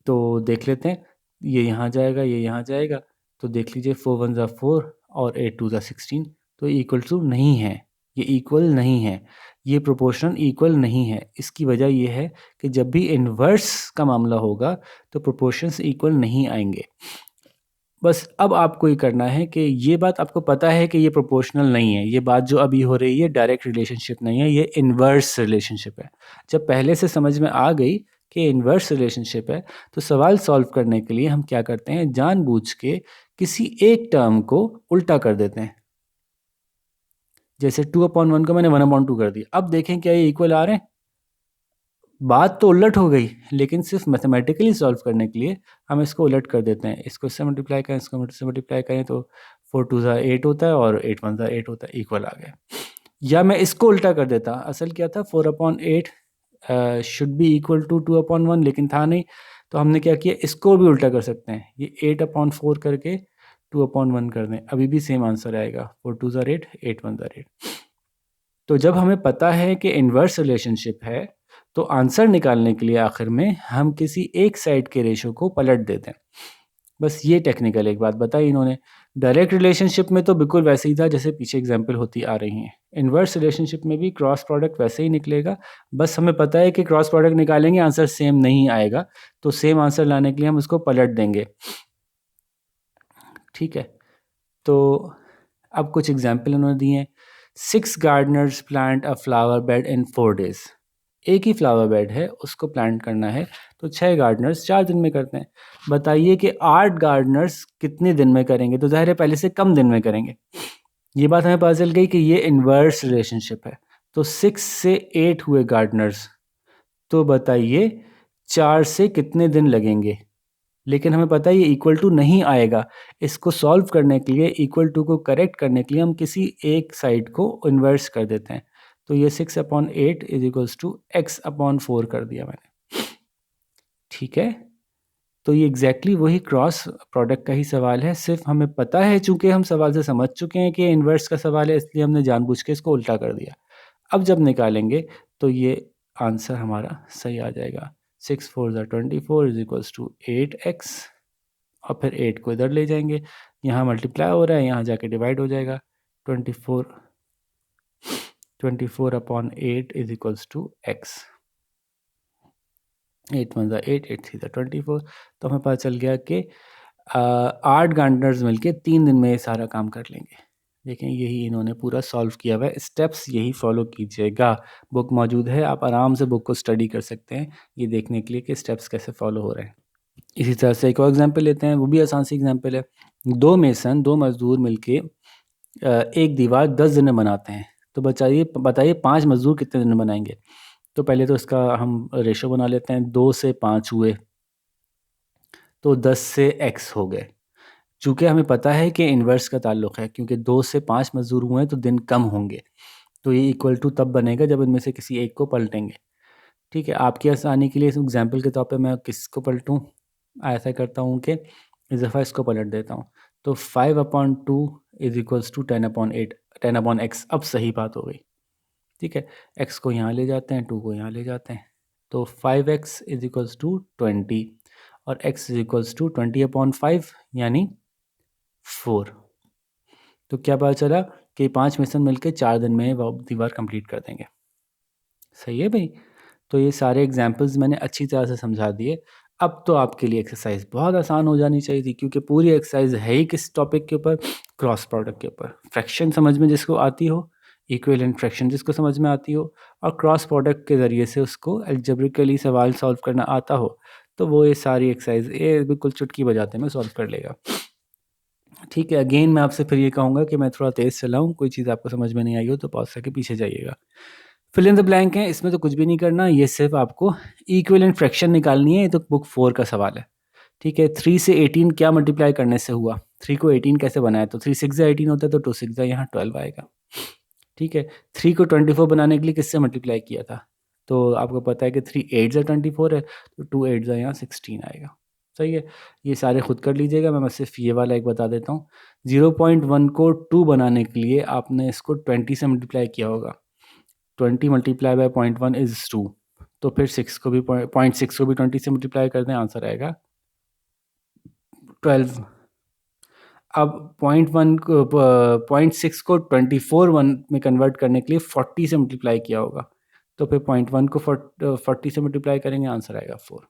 तो देख लेते हैं, ये यहाँ जाएगा, ये यहाँ जाएगा, तो देख लीजिए 4 1 ज़ा 4 और 8 2 ज़ा 16, तो इक्वल टू नहीं है, ये इक्वल नहीं है, ये प्रोपोर्शन इक्वल नहीं है। इसकी वजह ये है कि जब भी इन्वर्स का मामला होगा तो प्रोपोर्शंस इक्वल नहीं आएंगे। बस अब आपको ये करना है कि ये बात आपको पता है कि ये प्रोपोर्शनल नहीं है, ये बात जो अभी हो रही है डायरेक्ट रिलेशनशिप नहीं है, ये इन्वर्स रिलेशनशिप है। जब पहले से समझ में आ गई कि इन्वर्स रिलेशनशिप है, तो सवाल सॉल्व करने के लिए हम क्या करते हैं, जानबूझ के किसी एक टर्म को उल्टा कर देते हैं। जैसे 2/1 को मैंने 1/2 कर दिया। अब देखें क्या ये इक्वल आ रहे हैं? बात तो उलट हो गई, लेकिन सिर्फ मैथमेटिकली सॉल्व करने के लिए हम इसको उलट कर देते हैं। इसको इससे मल्टीप्लाई करें, इसको इससे मल्टीप्लाई करें, तो 4 2 ज़ा 8 होता है और 8 1 ज़ा 8 होता है, इक्वल आ गया। या मैं इसको उल्टा कर देता, असल क्या था, 4/8 शुड बी इक्वल टू 2/1, लेकिन था नहीं, तो हमने क्या किया, इसको भी उल्टा कर सकते हैं, ये 8/4 करके 2/1 कर दें, अभी भी सेम आंसर आएगा, 4 2 ज़ा 8 8 1 ज़ा 8। तो जब हमें पता है कि इन्वर्स रिलेशनशिप है, तो आंसर निकालने के लिए आखिर में हम किसी एक साइड के रेशो को पलट देते हैं। बस ये टेक्निकल एक बात बताई इन्होंने। डायरेक्ट रिलेशनशिप में तो बिल्कुल वैसे ही था जैसे पीछे एग्जांपल होती आ रही हैं। इन्वर्स रिलेशनशिप में भी क्रॉस प्रोडक्ट वैसे ही निकलेगा, बस हमें पता है कि क्रॉस प्रोडक्ट निकालेंगे आंसर सेम नहीं आएगा, तो सेम आंसर लाने के लिए हम उसको पलट देंगे। ठीक है, तो अब कुछ एग्जाम्पल उन्होंने दिए हैं। 6 Gardner's plant a flower bed in 4 days. एक ही फ्लावर बेड है, उसको प्लांट करना है, तो 6 गार्डनर्स 4 दिन में करते हैं। बताइए कि 8 गार्डनर्स कितने दिन में करेंगे, तो ज़ाहिर है पहले से कम दिन में करेंगे। ये बात हमें पता चल गई कि ये इन्वर्स रिलेशनशिप है। तो 6 से 8 हुए गार्डनर्स, तो बताइए 4 से कितने दिन लगेंगे। लेकिन हमें पता है ये इक्वल टू नहीं आएगा। इसको सॉल्व करने के लिए, इक्वल टू को करेक्ट करने के लिए हम किसी एक साइड को इन्वर्स कर देते हैं। तो ये 6/8 इज इक्वल्स टू x/4 कर दिया मैंने। ठीक है, तो ये एग्जैक्टली वही क्रॉस प्रोडक्ट का ही सवाल है, सिर्फ हमें पता है, चूंकि हम सवाल से समझ चुके हैं कि इन्वर्स का सवाल है, इसलिए हमने जानबूझ के इसको उल्टा कर दिया। अब जब निकालेंगे तो ये आंसर हमारा सही आ जाएगा। 6 4 ज़ा 24 इज इक्वल्स टू 8x, और फिर 8 को इधर ले जाएंगे, यहाँ मल्टीप्लाई हो रहा है, यहाँ जाके डिवाइड हो जाएगा। 24/8 इज इक्वल्स टू x। 8 1 ज़ा 8 8 3 ज़ा 24। तो हमें पता चल गया कि 8 गार्डनर्स मिलके 3 दिन में ये सारा काम कर लेंगे। देखें, यही इन्होंने पूरा सॉल्व किया हुआ है, स्टेप्स यही फॉलो कीजिएगा। बुक मौजूद है, आप आराम से बुक को स्टडी कर सकते हैं ये देखने के लिए कि स्टेप्स कैसे फॉलो हो रहे हैं। इसी तरह से एक और एग्जांपल लेते हैं, वो भी आसान सी एग्जांपल है। 2 मज़दूर मिलके एक दीवार 10 दिन में बनाते हैं, तो बताइए 5 मज़दूर कितने दिन में बनाएंगे। तो पहले तो इसका हम रेशो बना लेते हैं, 2 से 5 हुए तो 10 से x हो गए। चूँकि हमें पता है कि इन्वर्स का ताल्लुक़ है, क्योंकि 2 से 5 मज़दूर हुए हैं तो दिन कम होंगे, तो ये इक्वल टू तब बनेगा जब इनमें से किसी एक को पलटेंगे। ठीक है, आपकी आसानी के लिए इस एग्जांपल के तौर पे मैं किसको पलटूँ, ऐसा करता हूँ कि इस दफ़ा इसको पलट देता हूँ। तो 5/2 इज इक्वल्स टू 10/8 10/x। अब सही बात हो गई। ठीक है, x को यहाँ ले जाते हैं, 2 को यहाँ ले जाते हैं, तो 5x इज इक्वल्स टू 20 और x इज इक्वल्स टू 20/5 यानी 4। तो क्या पता चला कि 5 मिशन मिलके 4 दिन में वो दीवार कंप्लीट कर देंगे। सही है भाई। तो ये सारे एग्जाम्पल्स मैंने अच्छी तरह से समझा दिए। अब तो आपके लिए एक्सरसाइज बहुत आसान हो जानी चाहिए थी, क्योंकि पूरी एक्सरसाइज है ही किस टॉपिक के ऊपर, क्रॉस प्रोडक्ट के ऊपर। फ्रैक्शन समझ में जिसको आती हो, इक्विवेलेंट फ्रैक्शन जिसको समझ में आती हो, और क्रॉस प्रोडक्ट के ज़रिए से उसको अलजेब्रिकली सवाल सॉल्व करना आता हो, तो वो ये सारी एक्सरसाइज ये बिल्कुल चुटकी बजाते में सॉल्व कर लेगा। ठीक है, अगेन मैं आपसे फिर ये कहूँगा कि मैं थोड़ा तेज़ चलाऊँ, कोई चीज़ आपको समझ में नहीं आई हो तो पॉज करके पीछे जाइएगा। फिल इन द ब्लैंक है, इसमें तो कुछ भी नहीं करना, ये सिर्फ आपको इक्विवेलेंट फ्रैक्शन निकालनी है। ये तो बुक 4 का सवाल है। ठीक है, 3 से 18 क्या मल्टीप्लाई करने से हुआ, 3 को 18 कैसे बनाया, तो 3 6 18 होता है, तो 2 6 यहाँ 12 आएगा। ठीक है। 3 को 24 बनाने के लिए किससे मल्टीप्लाई किया था? तो आपको पता है कि 3 8 ज़ा 24 है, तो 2 8 ज़ा यहाँ 16 आएगा। सही है। ये सारे खुद कर लीजिएगा, मैं सिर्फ ये वाला एक बता देता हूँ। 0.1 को 2 बनाने के लिए आपने इसको 20 से मल्टीप्लाई किया होगा। 20 मल्टीप्लाई बाय 0.1 इज़ 2। तो फिर 6 को भी 0.6 को भी 20 से मल्टीप्लाई कर दें, आंसर आएगा 12। अब 0.1 को 0.6 को 24 1 में कन्वर्ट करने के लिए 40 से मल्टीप्लाई किया होगा। तो फिर 0.1 को 40 से मल्टीप्लाई करेंगे, आंसर आएगा 4।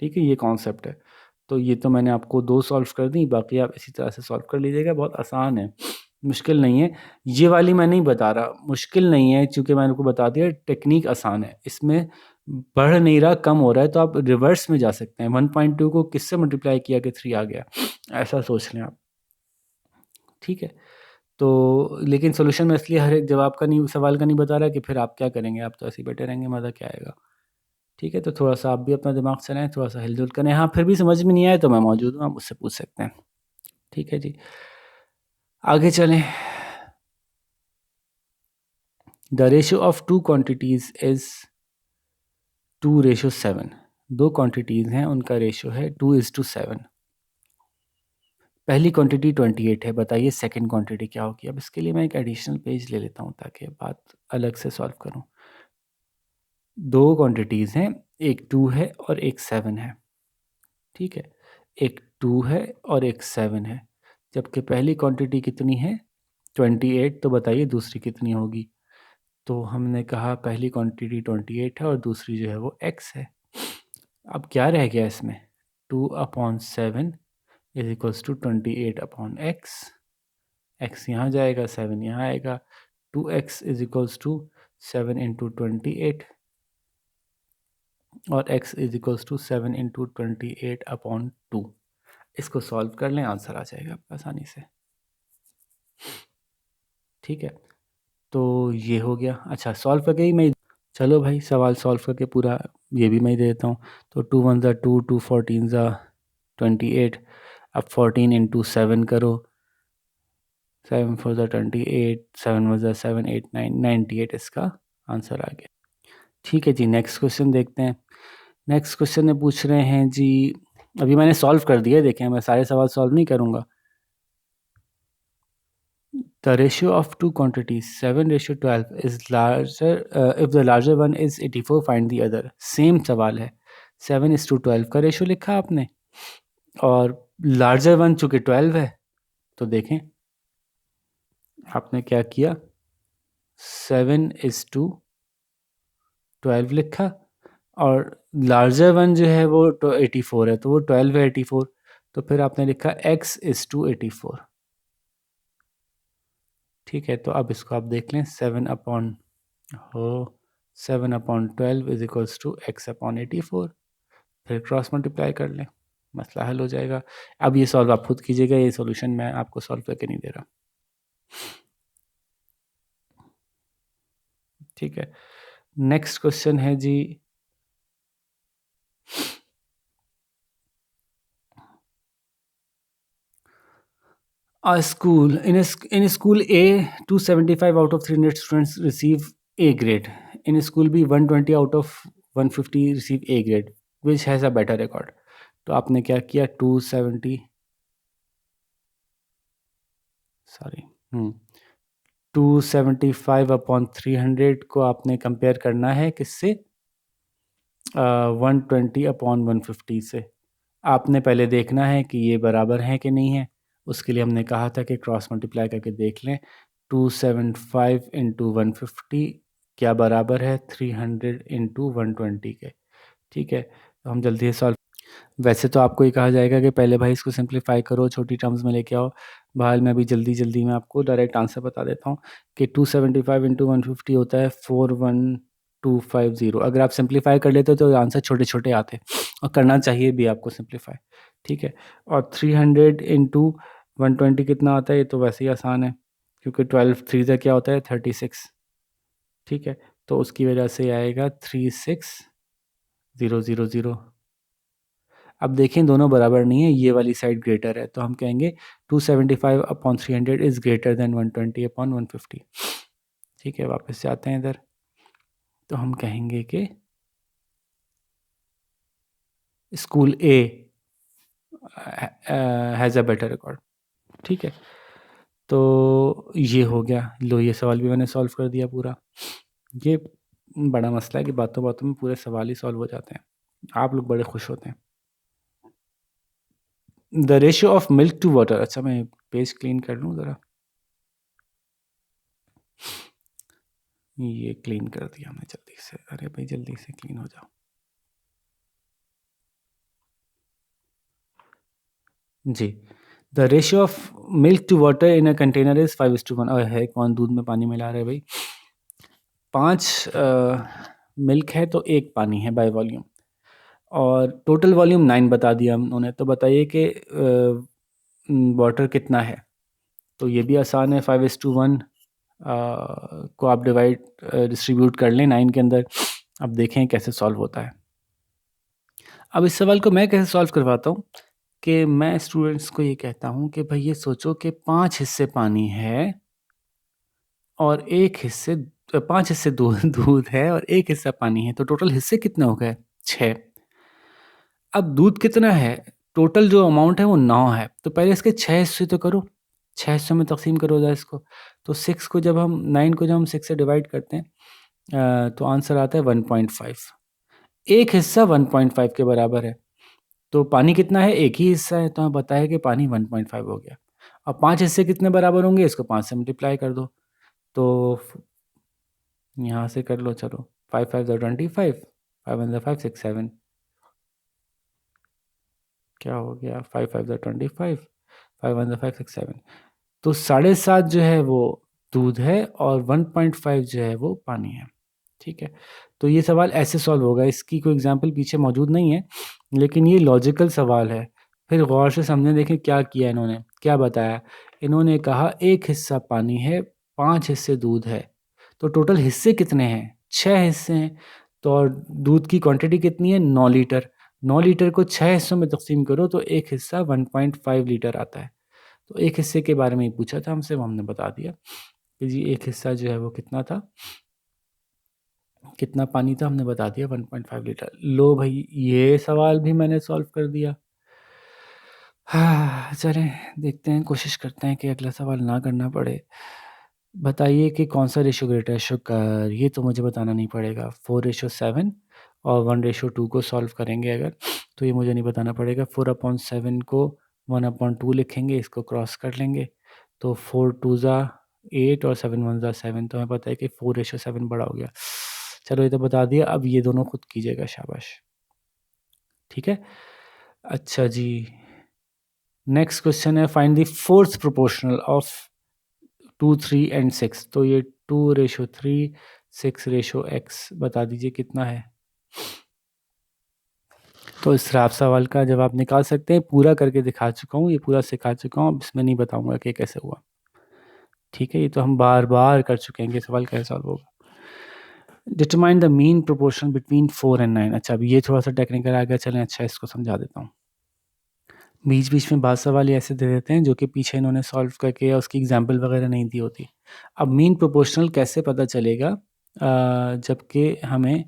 ठीक है, ये कॉन्सेप्ट है। तो ये तो मैंने आपको 2 सॉल्व कर दी, बाकी आप इसी तरह से सॉल्व कर लीजिएगा, बहुत आसान है, मुश्किल नहीं है। ये वाली मैं नहीं बता रहा, मुश्किल नहीं है, चूँकि मैंने आपको बता दिया टेक्नीक आसान है। इसमें बढ़ नहीं रहा, कम हो रहा है, तो आप रिवर्स में जा सकते हैं। 1.2 को किससे मल्टीप्लाई किया कि 3 आ गया, ऐसा सोच लें आप। ठीक है, तो लेकिन सॉल्यूशन में इसलिए हर एक जवाब का नहीं, सवाल का नहीं बता रहा कि फिर आप क्या करेंगे, आप तो ऐसे ही बैठे रहेंगे, मज़ा क्या आएगा। ठीक है, तो थोड़ा-सा आप भी अपना दिमाग चलाएँ, थोड़ा-सा हिल-जुल करें। हाँ, फिर भी समझ में नहीं आए तो मैं मौजूद हूँ, आप मुझसे पूछ सकते हैं। ठीक है जी, आगे चलें। The ratio of 2 quantities is 2:7। 2 quantities हैं, उनका रेशियो है 2:7। पहली क्वांटिटी 28 है, बताइए सेकंड क्वांटिटी क्या होगी? अब इसके लिए मैं एक एडिशनल पेज ले लेता हूँ ताकि बात अलग से सॉल्व करूँ। 2 क्वांटिटीज़ हैं, एक 2 है और एक 7 है। ठीक है, एक 2 है और एक 7 है, जबकि पहली क्वांटिटी कितनी है 28, तो बताइए दूसरी कितनी होगी? तो हमने कहा पहली क्वांटिटी 28 है और दूसरी जो है वो x है। अब क्या रह गया इसमें, 2/7 is equals to 28/x। x यहाँ जाएगा, 7 यहाँ आएगा, 2x is equals to 7 into 28 और x is equals to 7 into 28/2। इसको सॉल्व कर लें, आंसर आ जाएगा आपका आसानी से। ठीक है, तो ये हो गया। अच्छा, सॉल्व करके ही मैं, चलो भाई सवाल सॉल्व करके पूरा ये भी मैं ही दे देता हूँ। तो 2 1 ज़ा 2, 2 14 ज़ा 28। अब 14 इंटू 7 करो, 7 4 ज़ा 28, 7 1 ज़ा 7 8 9 98 इसका आंसर आ गया। ठीक है जी, नेक्स्ट क्वेश्चन देखते हैं। नेक्स्ट क्वेश्चन में पूछ रहे हैं जी, अभी मैंने सॉल्व कर दिया, देखें मैं सारे सवाल सॉल्व नहीं करूँगा। The ratio of two quantities 7:12 is larger, if the larger one is 84, find the other। Same सवाल है, 7:12 का रेशो लिखा आपने और लार्जर वन चूँकि 12 है, तो देखें आपने क्या किया, 7:12 लिखा और लार्जर वन जो है वो 84 है, तो वो 12 है 84, तो फिर आपने लिखा x:84। ठीक है, तो अब इसको आप देख लें, 7/12 इज इक्वल्स टू x/84। फिर क्रॉस मल्टीप्लाई कर लें, मसला हल हो जाएगा। अब ये सॉल्व आप खुद कीजिएगा, ये सॉल्यूशन मैं आपको सॉल्व करके नहीं दे रहा। ठीक है, नेक्स्ट क्वेश्चन है जी, a school in school A 275 out of 300 students receive A grade, in school B 120 out of 150 receive A grade, which has a better record। तो आपने क्या किया, 275/300 को आपने कंपेयर करना है किससे, 120/150 से। आपने पहले देखना है कि ये बराबर हैं कि नहीं है, उसके लिए हमने कहा था कि क्रॉस मल्टीप्लाई करके देख लें। 275 इंटू 150 क्या बराबर है 300 इंटू 120 के। ठीक है, तो हम जल्दी से सॉल्व, वैसे तो आपको ये कहा जाएगा कि पहले भाई इसको सिंप्लीफाई करो, छोटी टर्म्स में लेके आओ। बहरहाल मैं भी जल्दी में आपको डायरेक्ट आंसर बता देता हूँ कि 275 इंटू 150 होता है 41250। अगर आप सिंप्लीफाई कर लेते तो आंसर छोटे छोटे आते, और करना चाहिए भी आपको सिंप्लीफाई। ठीक है, और 300 इंटू 120 कितना आता है, ये तो वैसे ही आसान है, क्योंकि 12 3 से क्या होता है 36। ठीक है, तो उसकी वजह से आएगा 36000। अब देखें दोनों बराबर नहीं है, ये वाली साइड ग्रेटर है, तो हम कहेंगे 275/300 इज़ ग्रेटर देन 120/150। ठीक है, वापस जाते हैं इधर, तो हम कहेंगे कि school A has a better record. ठीक है, तो ये हो गया। लो, ये सवाल भी मैंने सॉल्व कर दिया पूरा। ये बड़ा मसला है कि बातों बातों में पूरे सवाल ही सॉल्व हो जाते हैं, आप लोग बड़े खुश होते हैं। The ratio of milk to water. अच्छा, मैं पेज क्लीन कर लूँ ज़रा। ये क्लीन कर दिया हमने जल्दी से। अरे भाई जल्दी से क्लीन हो जाओ जी। The ratio of milk to water in a container is 5:1। और है कौन दूध में पानी मिला रहा है भाई? 5 मिल्क है तो 1 पानी है बाय वॉल्यूम, और टोटल वॉल्यूम 9 बता दिया उन्होंने। तो बताइए कि वाटर कितना है? तो ये भी आसान है, 5:1 को आप डिस्ट्रीब्यूट कर लें 9 के अंदर। अब देखें कैसे सॉल्व होता है। अब इस सवाल को मैं कैसे सॉल्व करवाता हूँ कि मैं स्टूडेंट्स को ये कहता हूँ कि भाई ये सोचो कि 5 हिस्से पानी है और 5 हिस्से दूध दूध है और 1 हिस्सा पानी है, तो टोटल हिस्से कितने हो गए? 6। अब दूध कितना है? टोटल जो अमाउंट है वो 9 है, तो पहले इसके 6 हिस्से तो करो, 6 हिस्सों में तकसीम करो ज़रा इसको। तो 6 को जब हम 9 को जब हम 6 से डिवाइड करते हैं तो आंसर आता है 1.5। एक हिस्सा 1.5 के बराबर है, तो पानी कितना है? एक ही हिस्सा है, तो हमें पता है कि पानी 1.5 हो गया। अब 5 हिस्से कितने बराबर होंगे? इसको 5 से मल्टीप्लाई कर दो, तो यहाँ से कर लो, चलो 5 5 25, 5 1 5 6 7, क्या हो गया? 5 5 25, 5 1 5 6 7। तो 7.5 जो है वो दूध है और 1.5 जो है वो पानी है। ठीक है, तो ये सवाल ऐसे सॉल्व होगा। इसकी कोई एग्जांपल पीछे मौजूद नहीं है, लेकिन ये लॉजिकल सवाल है। फिर गौर से समझें, देखें क्या किया इन्होंने, क्या बताया। इन्होंने कहा 1 हिस्सा पानी है, 5 हिस्से दूध है, तो टोटल हिस्से कितने हैं? 6 हिस्से हैं। तो और दूध की क्वांटिटी कितनी है? 9 लीटर। 9 लीटर को 6 हिस्सों में तकसीम करो तो एक हिस्सा 1.5 लीटर आता है। तो एक हिस्से के बारे में ही पूछा था हमसे, वो हमने बता दिया कि जी एक हिस्सा जो है वो कितना था, कितना पानी था, हमने बता दिया 1.5 लीटर। लो भाई, ये सवाल भी मैंने सॉल्व कर दिया। हाँ, चलें देखते हैं, कोशिश करते हैं कि अगला सवाल ना करना पड़े। बताइए कि कौन सा रेशो ग्रेटर है? शुक्र, ये तो मुझे बताना नहीं पड़ेगा। 4:7 और 1:2 को सॉल्व करेंगे अगर, तो ये मुझे नहीं बताना पड़ेगा। 4/7 को 1/2 लिखेंगे, इसको क्रॉस कर लेंगे, तो 4 2 ज़ा 8 और 7 1 ज़ा 7, तो हमें पता है कि 4:7 बड़ा हो गया। चलो ये तो बता दिया, अब ये दोनों खुद कीजिएगा, शाबाश। ठीक है, अच्छा जी, नेक्स्ट क्वेश्चन है, find the fourth proportional of 2 3 and 6। तो ये 2:3 6:x बता दीजिए कितना है। तो इस राफ सवाल का जवाब निकाल सकते हैं, पूरा करके दिखा चुका हूँ, ये पूरा सिखा चुका हूँ, अब इसमें नहीं बताऊंगा कि कैसे हुआ। ठीक है, ये तो हम बार बार कर चुके हैं कि सवाल कैसे सॉल्व होगा। Determine the mean proportion between 4 and 9। अच्छा, अब ये थोड़ा सा टेक्निकल आ गया, चलें अच्छा इसको समझा देता हूँ। बीच बीच में बाद सवाल ऐसे दे देते हैं जो कि पीछे इन्होंने सॉल्व करके या उसकी एग्जाम्पल वगैरह नहीं दी होती। अब मीन प्रोपोर्शनल कैसे पता चलेगा जबकि हमें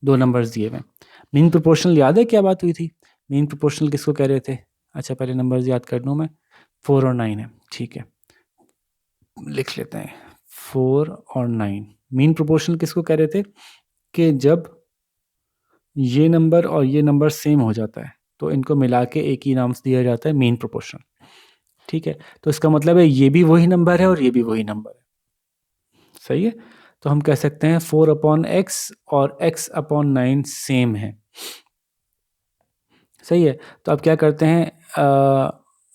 2 नंबर्स दिए हुए हैं। मीन प्रोपोर्शनल याद है क्या बात हुई थी? मीन प्रोपोर्शनल किसको कह रहे थे? अच्छा, पहले नंबर्स याद कर लूँ मैं। 4 और 9 है, ठीक है, लिख लेते हैं 4 और 9। मीन प्रोपोर्शनल किसको कह रहे थे? कि जब ये नंबर और ये नंबर सेम हो जाता है तो इनको मिला के एक ही नाम दिया जाता है मीन प्रोपोर्शनल। ठीक है, तो इसका मतलब है ये भी वही नंबर है और ये भी वही नंबर है। सही है, तो हम कह सकते हैं 4/x और x/9 सेम है। सही है, तो अब क्या करते हैं,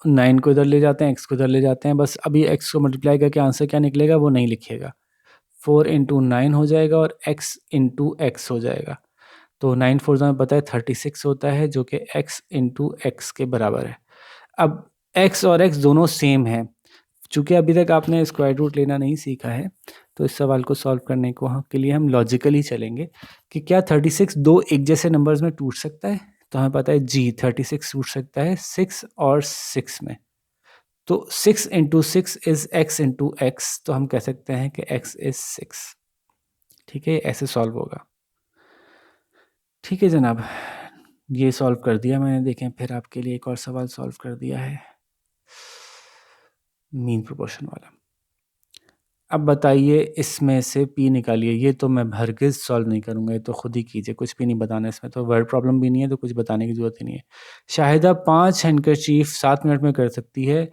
9 को इधर ले जाते हैं, x को इधर ले जाते हैं, बस अभी x को मल्टीप्लाई करके आंसर क्या निकलेगा वो नहीं लिखिएगा। 4 × 9 हो जाएगा और x × x हो जाएगा। तो 9 4 में पता है 36 होता है, जो कि x × x के बराबर है। अब x और x दोनों सेम हैं। चूँकि अभी तक आपने स्क्वायर रूट लेना नहीं सीखा है, तो इस सवाल को सॉल्व करने के लिए हम लॉजिकली चलेंगे कि क्या 36 दो एक जैसे नंबर्स में टूट सकता है? तो हमें पता है जी 36 टूट सकता है 6 और 6 में। तो 6 into 6 is x into x, तो हम कह सकते हैं कि x इज़ 6। ठीक है, ऐसे सॉल्व होगा। ठीक है जनाब, ये सॉल्व कर दिया मैंने। देखें फिर आपके लिए एक और सवाल सॉल्व कर दिया है, मीन प्रोपोर्शन वाला। अब बताइए इसमें से p निकालिए। ये तो मैं हरगिज़ सॉल्व नहीं करूँगा, ये तो खुद ही कीजिए, कुछ भी नहीं बताना इसमें, तो वर्ड प्रॉब्लम भी नहीं है, तो कुछ बताने की ज़रूरत ही नहीं है। शाहिदा 5 हैंडकरचीफ 7 मिनट में कर सकती है,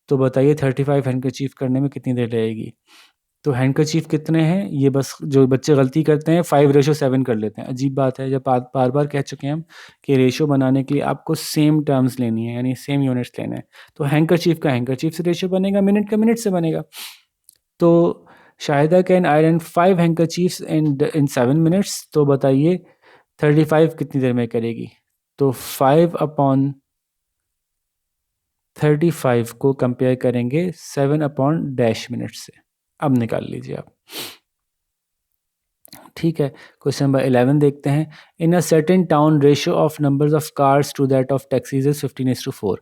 तो बताइए 35 हैंडकरचीफ करने में कितनी देर लगेगी। तो हैंडकरचीफ कितने हैं, ये बस जो बच्चे गलती करते हैं 5:7 कर लेते हैं। अजीब बात है, जब बार बार कह चुके हैं हम कि रेशो बनाने के लिए आपको सेम टर्म्स लेनी है, यानी सेम यूनिट्स लेना है। तो हैंडकरचीफ का हैंडकरचीफ से रेशो बनेगा, मिनट का मिनट से बनेगा। तो Shahida can iron 5 handkerchiefs in 7 minutes, तो बताइए 35 कितनी देर में करेगी। तो 5/35 को कंपेयर करेंगे 7/डैश मिनट से। अब निकाल लीजिए आप। ठीक है, क्वेश्चन नंबर 11 देखते हैं। In a certain town ratio of numbers of cars to that of taxis is 15:4,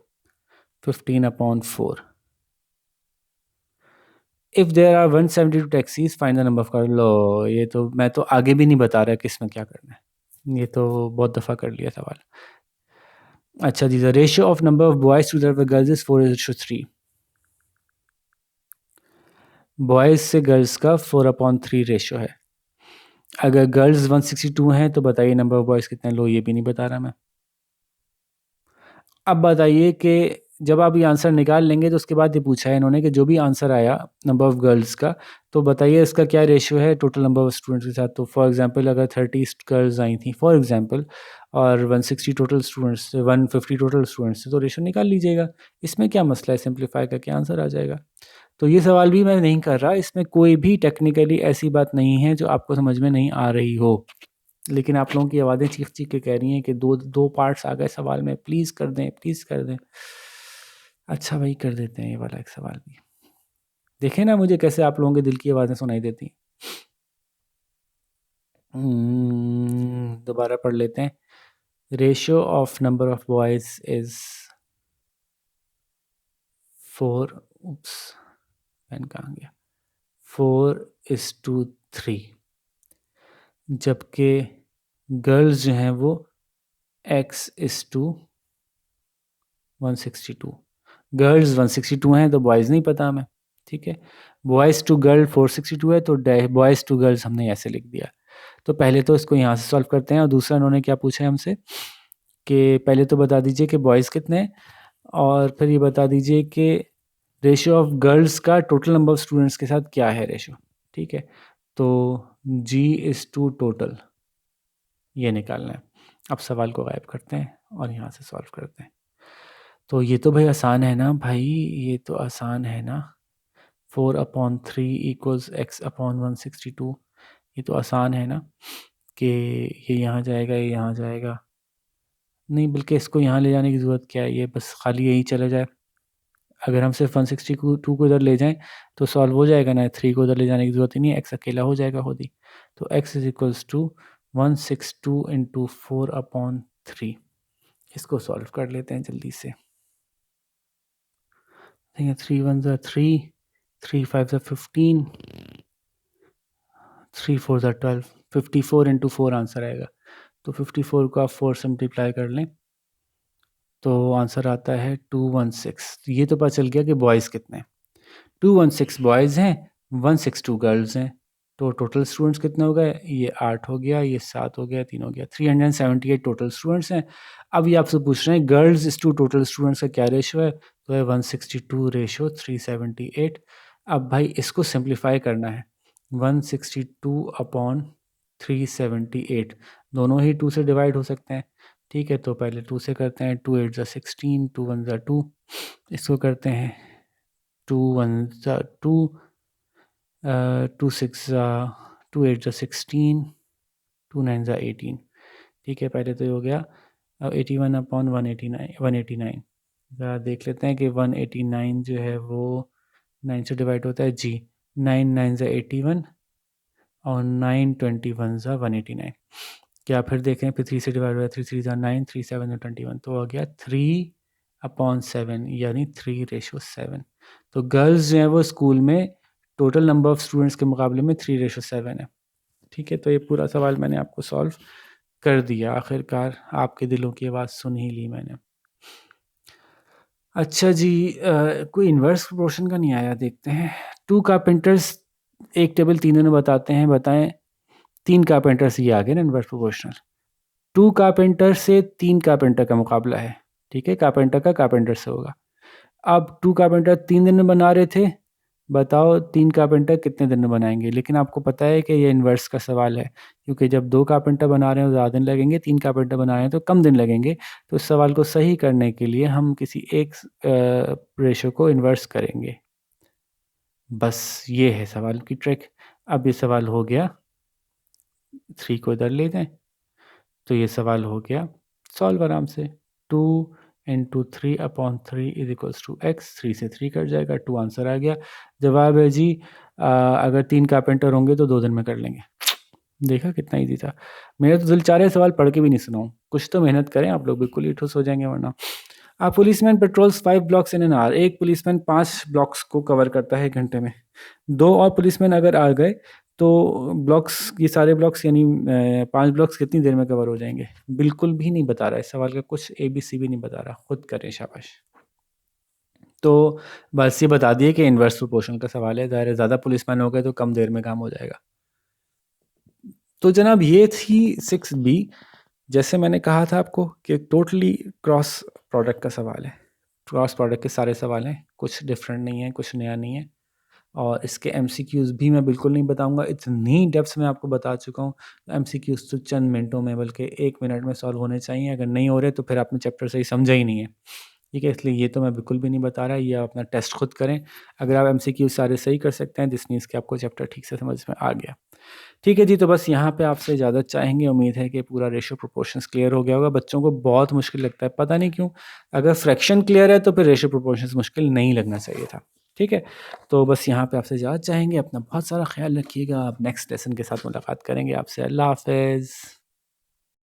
15/4। If there are 172 taxis find the number of car. लो, ये तो मैं तो आगे भी नहीं बता रहा किस में क्या करना है, ये तो बहुत दफ़ा कर लिया सवाल। अच्छा जी, the ratio of number of boys to the girls is 4:3। Boys से गर्ल्स का 4/3 रेशियो है। अगर गर्ल्स 162 हैं तो बताइए नंबर ऑफ बॉयज़ कितने। लो, ये भी नहीं बता रहा मैं। अब बताइए कि जब आप ये आंसर निकाल लेंगे तो उसके बाद ये पूछा है इन्होंने कि जो भी आंसर आया नंबर ऑफ़ गर्ल्स का, तो बताइए इसका क्या रेशियो है टोटल नंबर ऑफ़ स्टूडेंट्स के साथ। तो फॉर एग्जांपल अगर 30 गर्ल्स आई थी फॉर एग्जांपल, और 160 टोटल स्टूडेंट्स, 150 टोटल स्टूडेंट्स थे, तो रेशियो निकाल लीजिएगा। इसमें क्या मसला है, सिंप्लीफाई करके आंसर आ जाएगा। तो ये सवाल भी मैं नहीं कर रहा, इसमें कोई भी टेक्निकली ऐसी बात नहीं है जो आपको समझ में नहीं आ रही हो, लेकिन आप लोगों की आवाज़ें चीख-चीख के कह रही हैं कि 2 पार्ट्स आ गए सवाल में, प्लीज़ कर दें, प्लीज़ कर दें। अच्छा भाई, कर देते हैं ये वाला एक सवाल भी। देखें ना मुझे कैसे आप लोगों के दिल की आवाज़ें सुनाई देती हैं। दोबारा पढ़ लेते हैं। Ratio of number of boys is 4, oops, pen कहाँ गया, 4:3, जबकि गर्ल्स जो हैं वो X:162। गर्ल्स 162 हैं तो बॉयज़ नहीं पता हमें। ठीक है, बॉयज़ टू गर्ल 462 है, तो बॉयज़ टू गर्ल्स हमने ऐसे लिख दिया। तो पहले तो इसको यहाँ से सॉल्व करते हैं, और दूसरा उन्होंने क्या पूछा है हमसे कि पहले तो बता दीजिए कि बॉयज़ कितने हैं, और फिर ये बता दीजिए कि रेशियो ऑफ गर्ल्स का टोटल नंबर ऑफ स्टूडेंट्स के साथ क्या है रेशियो। ठीक है, तो G:2 टोटल, ये निकालना है। अब सवाल को गायब करते हैं और यहाँ से सॉल्व करते हैं। तो ये तो भाई आसान है ना भाई, ये तो आसान है ना। 4/3 इक्वल्स X/162, ये तो आसान है ना कि ये यहाँ जाएगा, ये यहाँ जाएगा। नहीं, बल्कि इसको यहाँ ले जाने की ज़रूरत क्या है, ये बस खाली यही चला जाए। अगर हम सिर्फ 162 को इधर ले जाएं तो सॉल्व हो जाएगा ना, 3 को उधर ले जाने की ज़रूरत ही नहीं है, एक्स अकेला हो जाएगा खुद ही। तो x is equals to 162 into 4/3। इसको सॉल्व कर लेते हैं जल्दी से। 3 1 3, 3 5 15, 3 4 12, 54 इंटू 4 आंसर आएगा। तो 54 को आप 4 से मल्टीप्लाई कर लें तो आंसर आता है 216। ये तो पता चल गया कि बॉयज़ कितने हैं। 216 बॉयज़ हैं, 162 गर्ल्स हैं। तो टोटल स्टूडेंट्स कितने हो गए, ये 8 हो गया, ये 7 हो गया, 3 हो गया, 378 टोटल स्टूडेंट्स हैं। अब ये आपसे पूछ रहे हैं गर्ल्स इस टू टोटल स्टूडेंट्स का क्या रेशो है, तो है 162:378। अब भाई इसको सिंप्लीफाई करना है। 162/378 दोनों ही 2 से डिवाइड हो सकते हैं। ठीक है, तो पहले 2 से करते हैं। 2 8 16, 2 1 2, इसको करते हैं 2 1 2, 2 6 2 8 16, 2 9 18। ठीक है, पहले तो ये हो गया। अब 81/189, 189 ज़रा देख लेते हैं कि 189 जो है वो 9 से डिवाइड होता है जी। 9 9 81 और 9 21 189। क्या फिर देखें, फिर 3 से डिवाइड हुआ है, 3 3 9, 3 7 21, तो हो गया 3 अपॉन 7 यानी 3:7। तो गर्ल्स जो हैं वो स्कूल में टोटल नंबर ऑफ़ स्टूडेंट्स के मुकाबले में 3:7 है। ठीक है, तो ये पूरा सवाल मैंने आपको सॉल्व कर दिया। आखिरकार आपके दिलों की आवाज़ सुन ही ली मैंने। अच्छा जी, कोई इन्वर्स प्रोपोर्शन का नहीं आया, देखते हैं। 2 कारपेंटर्स, एक टेबल तीनों ने बताते हैं, बताएं 3 कारपेंटर्स, ये आ गए ना इन्वर्स प्रोपोर्शनल। 2 कारपेंटर से 3 कारपेंटर का मुकाबला है, ठीक है, कारपेंटर का कारपेंटर से होगा। अब 2 कारपेंटर 3 दिन में बना रहे थे, बताओ 3 कारपेंटर कितने दिन में बनाएंगे। लेकिन आपको पता है कि ये इन्वर्स का सवाल है, क्योंकि जब 2 कारपेंटर बना रहे हैं तो ज़्यादा दिन लगेंगे, 3 कारपेंटर बना रहे हैं तो कम दिन लगेंगे। तो इस सवाल को सही करने के लिए हम किसी एक रेशो को इन्वर्स करेंगे। बस ये है सवाल की ट्रिक। अब ये सवाल हो गया, 3 को इधर ले जाएं, तो ये सवाल हो गया सॉल्व आराम से। 2 into 3/3 is equals to x. 3 से 3 कट जाएगा, 2 आंसर आ गया। जवाब है जी, अगर 3 कारपेंटर होंगे तो 2 दिन में कर लेंगे। देखा कितना ईजी था। मेरा तो दिल चाह रहा है सवाल पढ़ के भी नहीं सुनाऊं। कुछ तो मेहनत करें आप लोग, बिल्कुल ही ठुस हो जाएंगे वरना। A policeman patrols 5 blocks in an hour. एक पुलिसमैन 5 ब्लॉक्स को कवर करता है 1 घंटे में। 2 और पुलिसमैन अगर आ गए तो ब्लॉक्स, ये सारे ब्लॉक्स यानी 5 ब्लॉक्स कितनी देर में कवर हो जाएंगे? बिल्कुल भी नहीं बता रहा है, इस सवाल का कुछ ABC भी नहीं बता रहा। खुद करें, शाबाश। तो बस ये बता दिए कि इन्वर्स प्रोपोर्शनल का सवाल है। ज़ाहिर है ज़्यादा पुलिसमैन हो गए तो कम देर में काम हो जाएगा। तो जनाब ये थी 6B। जैसे मैंने कहा था आपको कि टोटली क्रॉस प्रोडक्ट का सवाल है। क्रॉस प्रोडक्ट के सारे सवाल हैं, कुछ डिफरेंट नहीं है, कुछ नया नहीं है। और इसके MCQs भी मैं बिल्कुल नहीं बताऊंगा, इतनी डेप्थ में आपको बता चुका हूँ। MCQs तो चंद मिनटों में, बल्कि 1 मिनट में सॉल्व होने चाहिए। अगर नहीं हो रहे तो फिर आपने चैप्टर सही समझा ही नहीं है। ठीक है, इसलिए ये तो मैं बिल्कुल भी नहीं बता रहा। ये आप अपना टेस्ट खुद करें। अगर आप MCQs सारे सही कर सकते हैं, दिस मीन्स कि आपको चैप्टर ठीक से समझ में आ गया। ठीक है जी, तो बस यहाँ पे आपसे इजाज़त चाहेंगे। उम्मीद है कि पूरा रेशियो प्रोपोर्शंस क्लियर हो गया होगा। बच्चों को बहुत मुश्किल लगता है, पता नहीं क्यों। अगर फ्रैक्शन क्लियर है तो फिर रेशियो प्रोपोर्शंस मुश्किल नहीं लगना चाहिए था। ठीक है, तो बस यहाँ पे आपसे इजाज़त चाहेंगे। अपना बहुत सारा ख्याल रखिएगा। आप नेक्स्ट लेसन के साथ मुलाकात करेंगे आपसे। अल्लाह हाफ़िज़।